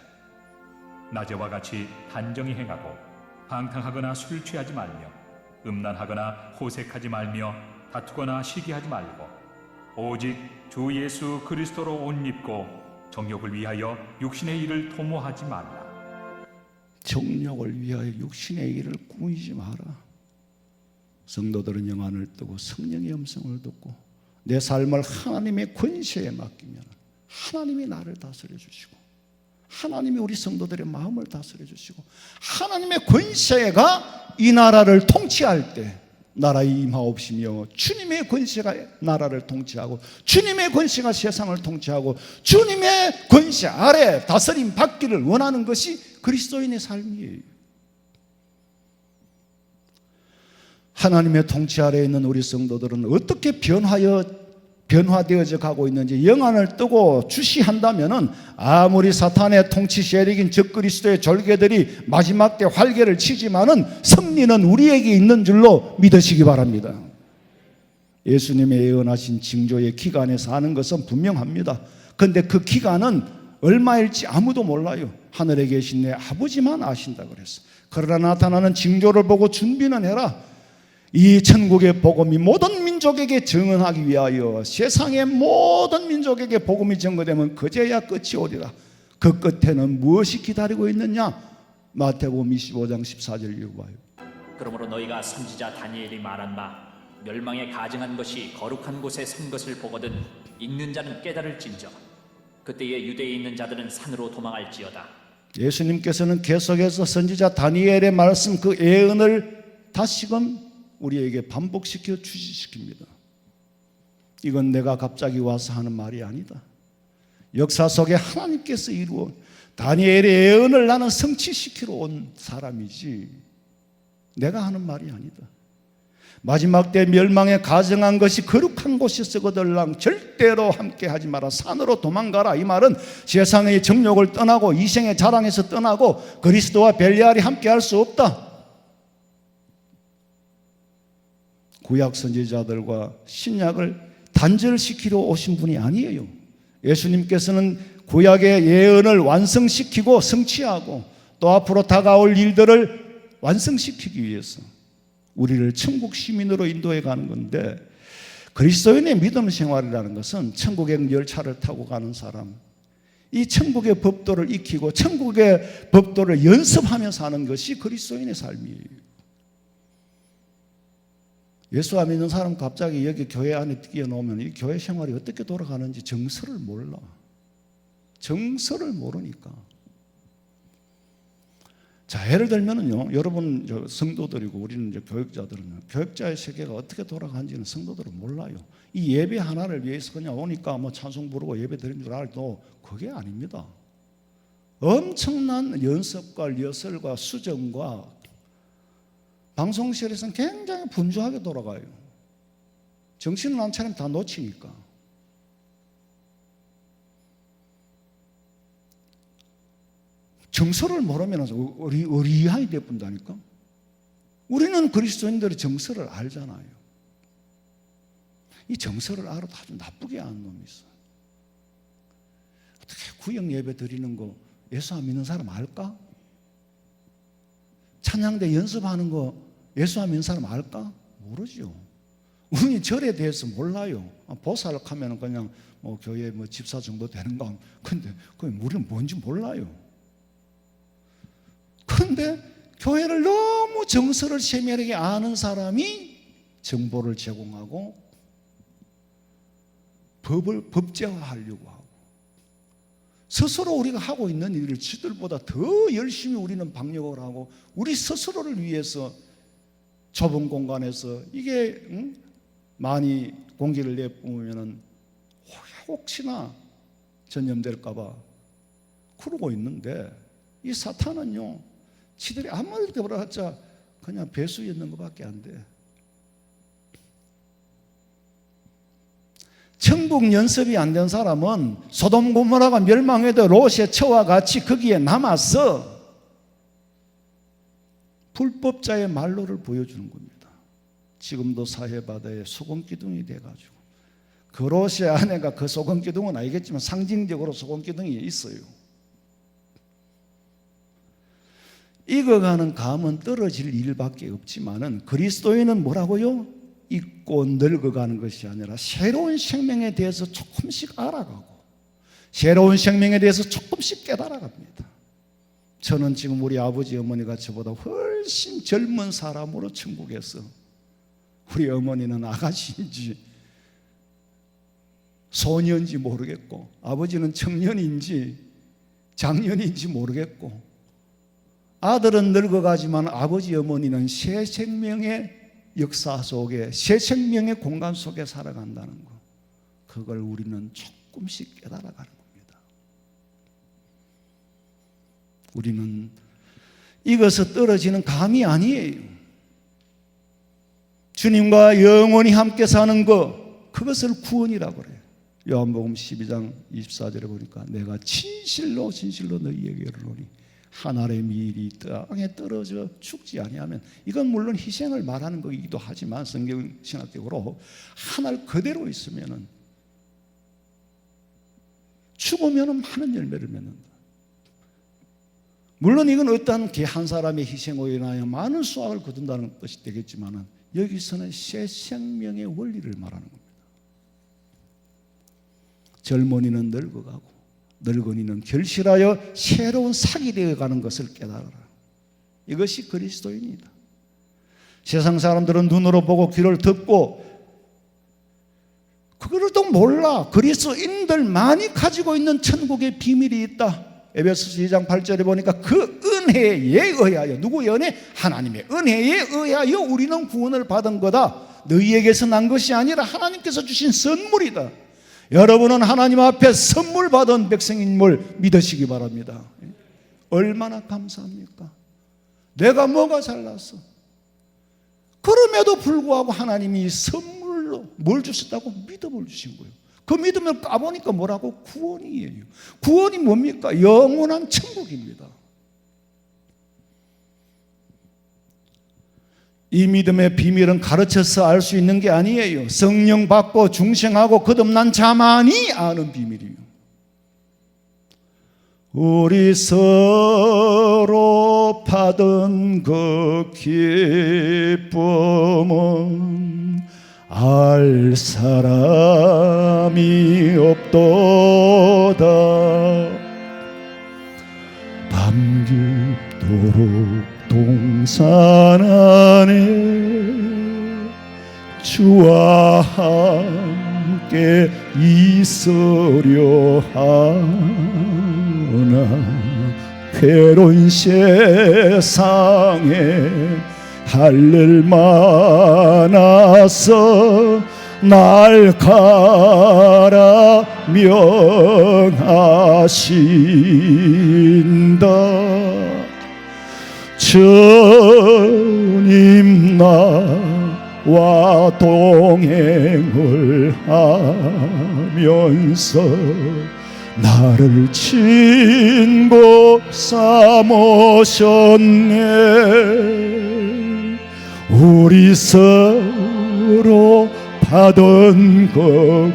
낮에와 같이 단정히 행하고 방탕하거나 술 취하지 말며 음란하거나 호색하지 말며 다투거나 시기하지 말고 오직 주 예수 그리스도로 옷 입고 정욕을 위하여 육신의 일을 도모하지 말라. 정욕을 위하여 육신의 일을 꾸미지 마라. 성도들은 영안을 뜨고 성령의 음성을 듣고 내 삶을 하나님의 권세에 맡기면 하나님이 나를 다스려 주시고, 하나님이 우리 성도들의 마음을 다스려 주시고, 하나님의 권세가 이 나라를 통치할 때 나라에 임하옵시며, 주님의 권세가 나라를 통치하고 주님의 권세가 세상을 통치하고 주님의 권세 아래 다스림 받기를 원하는 것이 그리스도인의 삶이에요. 하나님의 통치 아래에 있는 우리 성도들은 어떻게 변화되어져 가고 있는지 영안을 뜨고 주시한다면은 아무리 사탄의 통치 세력인 적그리스도의 졸개들이 마지막 때 활개를 치지만은 승리는 우리에게 있는 줄로 믿으시기 바랍니다. 예수님의 예언하신 징조의 기간에 사는 것은 분명합니다. 그런데 그 기간은 얼마일지 아무도 몰라요. 하늘에 계신 내 아버지만 아신다 그랬어. 그러나 나타나는 징조를 보고 준비는 해라. 이 천국의 복음이 모든 민족에게 증언하기 위하여 세상의 모든 민족에게 복음이 전거되면 그제야 끝이 오리라. 그 끝에는 무엇이 기다리고 있느냐? 마태복음 25장 14절 읽어봐요. 그러므로 너희가 선지자 다니엘이 말한 바 멸망에 가증한 것이 거룩한 곳에 선 것을 보거든 읽는 자는 깨달을진저 그때에 유대에 있는 자들은 산으로 도망할지어다. 예수님께서는 계속해서 선지자 다니엘의 말씀 그 예언을 다시금 우리에게 반복시켜 주시킵니다. 이건 내가 갑자기 와서 하는 말이 아니다. 역사 속에 하나님께서 이루어 다니엘의 예언을 나는 성취시키러 온 사람이지 내가 하는 말이 아니다. 마지막 때 멸망에 가증한 것이 거룩한 곳이 쓰거들랑 절대로 함께 하지 마라. 산으로 도망가라. 이 말은 세상의 정욕을 떠나고 이생의 자랑에서 떠나고 그리스도와 벨리알이 함께 할 수 없다. 구약 선지자들과 신약을 단절시키러 오신 분이 아니에요. 예수님께서는 구약의 예언을 완성시키고 성취하고 또 앞으로 다가올 일들을 완성시키기 위해서 우리를 천국 시민으로 인도해 가는 건데, 그리스도인의 믿음 생활이라는 것은 천국의 열차를 타고 가는 사람, 이 천국의 법도를 익히고 천국의 법도를 연습하며 사는 것이 그리스도인의 삶이에요. 예수 안 믿는 사람 갑자기 여기 교회 안에 뛰어놓으면 이 교회 생활이 어떻게 돌아가는지 정서를 몰라. 정서를 모르니까. 자, 예를 들면은요, 여러분 성도들이고 우리는 이제 교육자들은 교육자의 세계가 어떻게 돌아가는지는 성도들은 몰라요. 이 예배 하나를 위해서 그냥 오니까 뭐 찬송 부르고 예배 드린 줄 알도 그게 아닙니다. 엄청난 연습과 리허설과 수정과 방송실에서는 굉장히 분주하게 돌아가요. 정신을 안 차리면 다 놓치니까. 정서를 모르면 어리하게 돼본다니까. 우리는 그리스도인들의 정서를 알잖아요. 이 정서를 알아도 아주 나쁘게 아는 놈이 있어. 어떻게 구역 예배 드리는 거 예수 안 믿는 사람 알까? 찬양대 연습하는 거 예수 안 믿는 사람 알까? 모르죠. 우리 절에 대해서 몰라요. 보살하면 그냥 뭐 교회 뭐 집사 정도 되는가. 근데 우리는 뭔지 몰라요. 그런데 교회를 너무 정서를 세밀하게 아는 사람이 정보를 제공하고 법을 법제화하려고 하고, 스스로 우리가 하고 있는 일을 지들보다 더 열심히 우리는 방역을 하고 우리 스스로를 위해서 좁은 공간에서 이게 많이 공기를 내뿜으면 혹시나 전염될까 봐 그러고 있는데, 이 사탄은요, 지들이 아무리 되어봤자 그냥 배수에 있는 것밖에 안 돼. 천국 연습이 안 된 사람은 소돔 고모라가 멸망해도 롯의 처와 같이 거기에 남아서 불법자의 말로를 보여주는 겁니다. 지금도 사해바다에 소금기둥이 돼가지고, 그 롯의 아내가 그 소금기둥은 알겠지만 상징적으로 소금기둥이 있어요. 익어가는 감은 떨어질 일밖에 없지만은 그리스도인은 뭐라고요? 잊고 늙어가는 것이 아니라 새로운 생명에 대해서 조금씩 알아가고 새로운 생명에 대해서 조금씩 깨달아갑니다. 저는 지금 우리 아버지 어머니가 저보다 훨씬 젊은 사람으로 천국에서, 우리 어머니는 아가씨인지 소년인지 모르겠고 아버지는 청년인지 장년인지 모르겠고, 아들은 늙어가지만 아버지 어머니는 새 생명의 역사 속에, 새 생명의 공간 속에 살아간다는 거, 그걸 우리는 조금씩 깨달아가는 겁니다. 우리는 익어서 떨어지는 감이 아니에요. 주님과 영원히 함께 사는 것, 그것을 구원이라고 그래요. 요한복음 12장 24절에 보니까 내가 진실로 진실로 너희에게 이르노니 한 알의 밀이 땅에 떨어져 죽지 아니하면, 이건 물론 희생을 말하는 것이기도 하지만 성경 신학적으로 한 알 그대로 있으면은 죽으면은 많은 열매를 맺는다. 물론 이건 어떠한 개 한 사람의 희생으로 인하여 많은 수확을 거둔다는 뜻이 되겠지만은 여기서는 새 생명의 원리를 말하는 겁니다. 젊은이는 늙어가고 늙은이는 결실하여 새로운 삭이 되어가는 것을 깨달아라. 이것이 그리스도입니다. 세상 사람들은 눈으로 보고 귀를 듣고 그거를 몰라. 그리스도인들만이 가지고 있는 천국의 비밀이 있다. 에베소서 2장 8절에 보니까 그 은혜에 의하여, 누구의 은혜? 하나님의 은혜에 의하여 우리는 구원을 받은 거다. 너희에게서 난 것이 아니라 하나님께서 주신 선물이다. 여러분은 하나님 앞에 선물 받은 백성인 걸 믿으시기 바랍니다. 얼마나 감사합니까? 내가 뭐가 잘났어? 그럼에도 불구하고 하나님이 선물로 뭘 주셨다고? 믿음을 주신 거예요. 그 믿음을 까보니까 뭐라고? 구원이에요. 구원이 뭡니까? 영원한 천국입니다. 이 믿음의 비밀은 가르쳐서 알 수 있는 게 아니에요. 성령 받고 중생하고 거듭난 자만이 아는 비밀이에요. 우리 서로 받은 그 기쁨은 알 사람이 없도다. 밤깊도록 동산 안에 주와 함께 있으려 하나 괴로운 세상에 할 일 많아서 날 가라 명하신다. 주님 나와 동행을 하면서 나를 친구 삼으셨네. 우리 서로 받은 그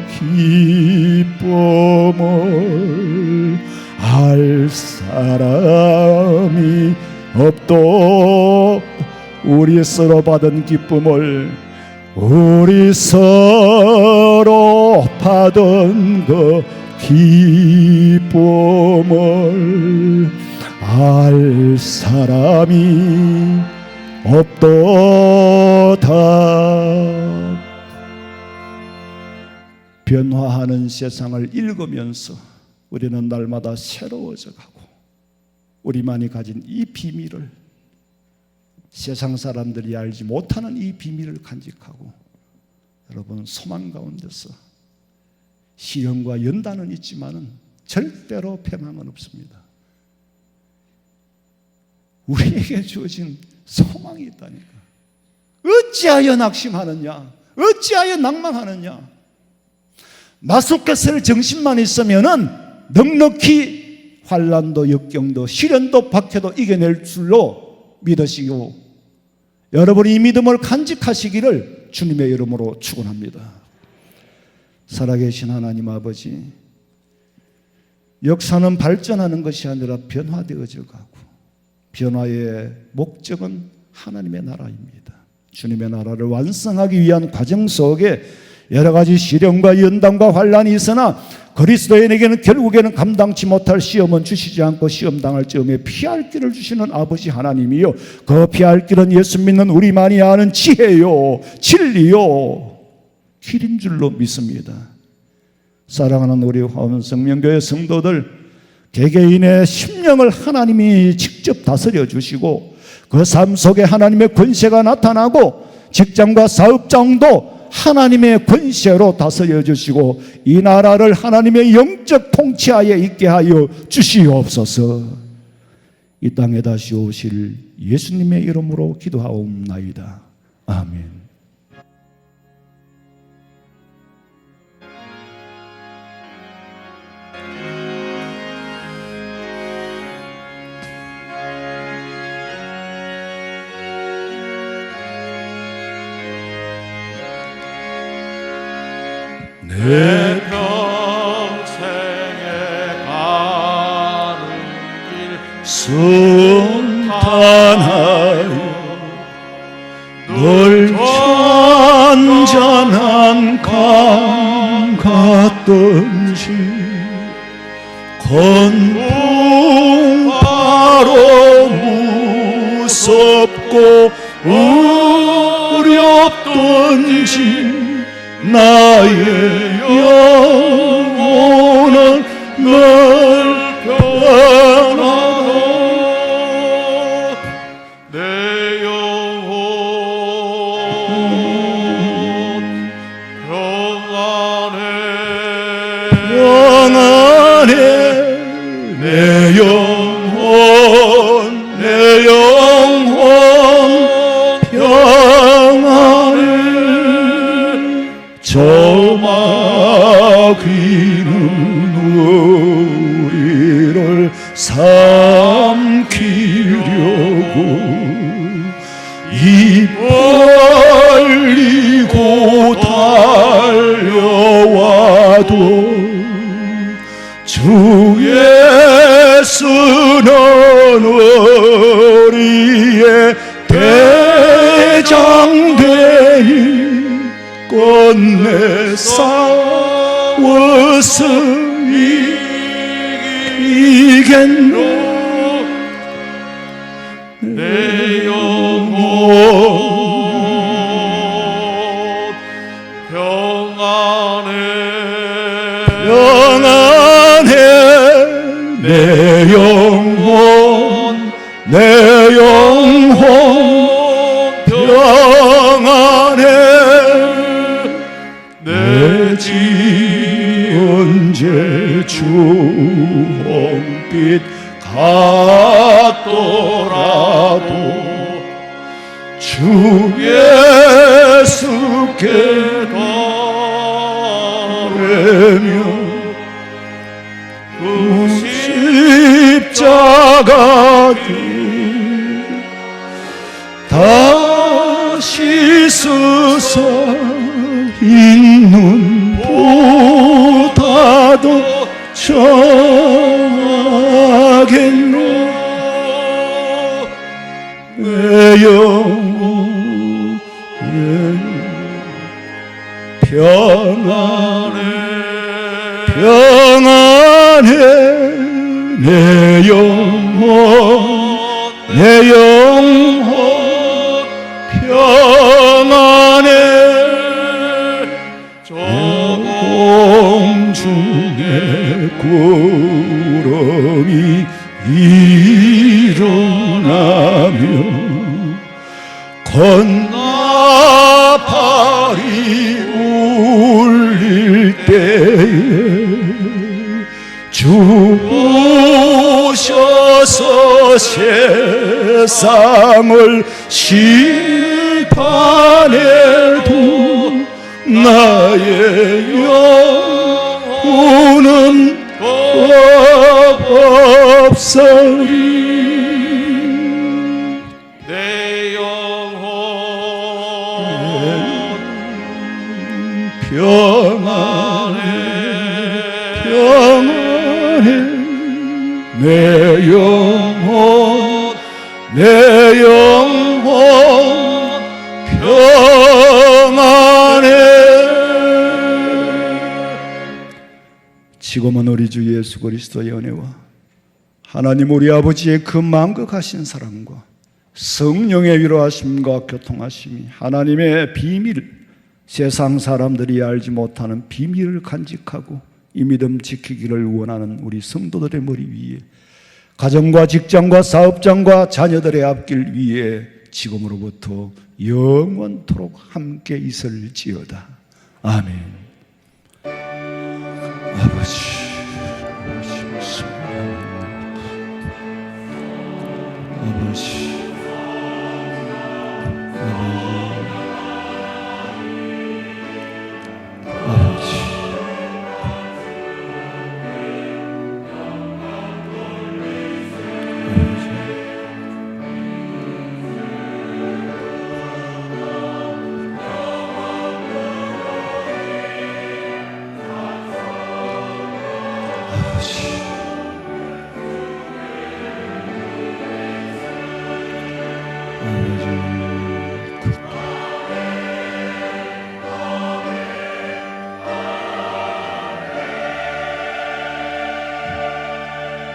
기쁨을 알 사람이 없도. 우리 서로 받은 기쁨을, 우리 서로 받은 그 기쁨을 알 사람이 없도다. 변화하는 세상을 읽으면서 우리는 날마다 새로워져 가고, 우리만이 가진 이 비밀을, 세상 사람들이 알지 못하는 이 비밀을 간직하고, 여러분 소망 가운데서 시련과 연단은 있지만은 절대로 패망은 없습니다. 우리에게 주어진 소망이 있다니까. 어찌하여 낙심하느냐? 어찌하여 낭망하느냐? 마소켓을 정신만 있으면은 넉넉히 환난도 역경도 시련도 박해도 이겨낼 줄로 믿으시고, 여러분이 이 믿음을 간직하시기를 주님의 이름으로 축원합니다. 살아계신 하나님 아버지, 역사는 발전하는 것이 아니라 변화되어져 가고, 변화의 목적은 하나님의 나라입니다. 주님의 나라를 완성하기 위한 과정 속에 여러 가지 시련과 연단과 환난이 있으나 그리스도인에게는 결국에는 감당치 못할 시험은 주시지 않고 시험 당할 즈음에 피할 길을 주시는 아버지 하나님이요, 그 피할 길은 예수 믿는 우리만이 아는 지혜요 진리요 길인 줄로 믿습니다. 사랑하는 우리 화원성명교회 성도들, 개개인의 심령을 하나님이 직접 다스려 주시고 그 삶 속에 하나님의 권세가 나타나고, 직장과 사업장도 하나님의 권세로 다스려 주시고 이 나라를 하나님의 영적 통치하에 있게 하여 주시옵소서. 이 땅에 다시 오실 예수님의 이름으로 기도하옵나이다. 아멘. 내 평생에 가는 길 순탄하여 널 잔잔한 강 같던지 건풍바로 무섭고 어렵던지 나의 영혼은 널 변하라. 내 영혼 평안해. 평안해. 내 영혼, 내 영혼 평안해. 저 마귀는 우리를 삼키려고 입 벌리고 달려와도 주 예수는 우리의 대장되니 끝내 싸워서 이기겠노. 내 영혼 평안해. 평안해. 내 영혼 내 영혼 평안해 내 지은제 주홍빛 같더라도 주 예수께 바라며 그 십자가 다시 쓰사 있는 보다도 정하겠노 내 영혼에 평안해 평안해 내 영혼 내 영혼 평안해 저 공중의 구름이 일어나며 건나팔이 울릴 때에 주 오셔서 세상을 심판해도 나의 영혼은 없사리 내 영혼 평안해 평안해 내 영혼 내 영혼 평안해 지금은 우리 주 예수 그리스도의 은혜와 하나님 우리 아버지의 그 마음과 가신 사랑과 성령의 위로하심과 교통하심이 하나님의 비밀 세상 사람들이 알지 못하는 비밀을 간직하고 이 믿음 지키기를 원하는 우리 성도들의 머리 위에 가정과 직장과 사업장과 자녀들의 앞길 위에 지금으로부터 영원토록 함께 있을지어다. 아멘. 아버지 아버지 아버지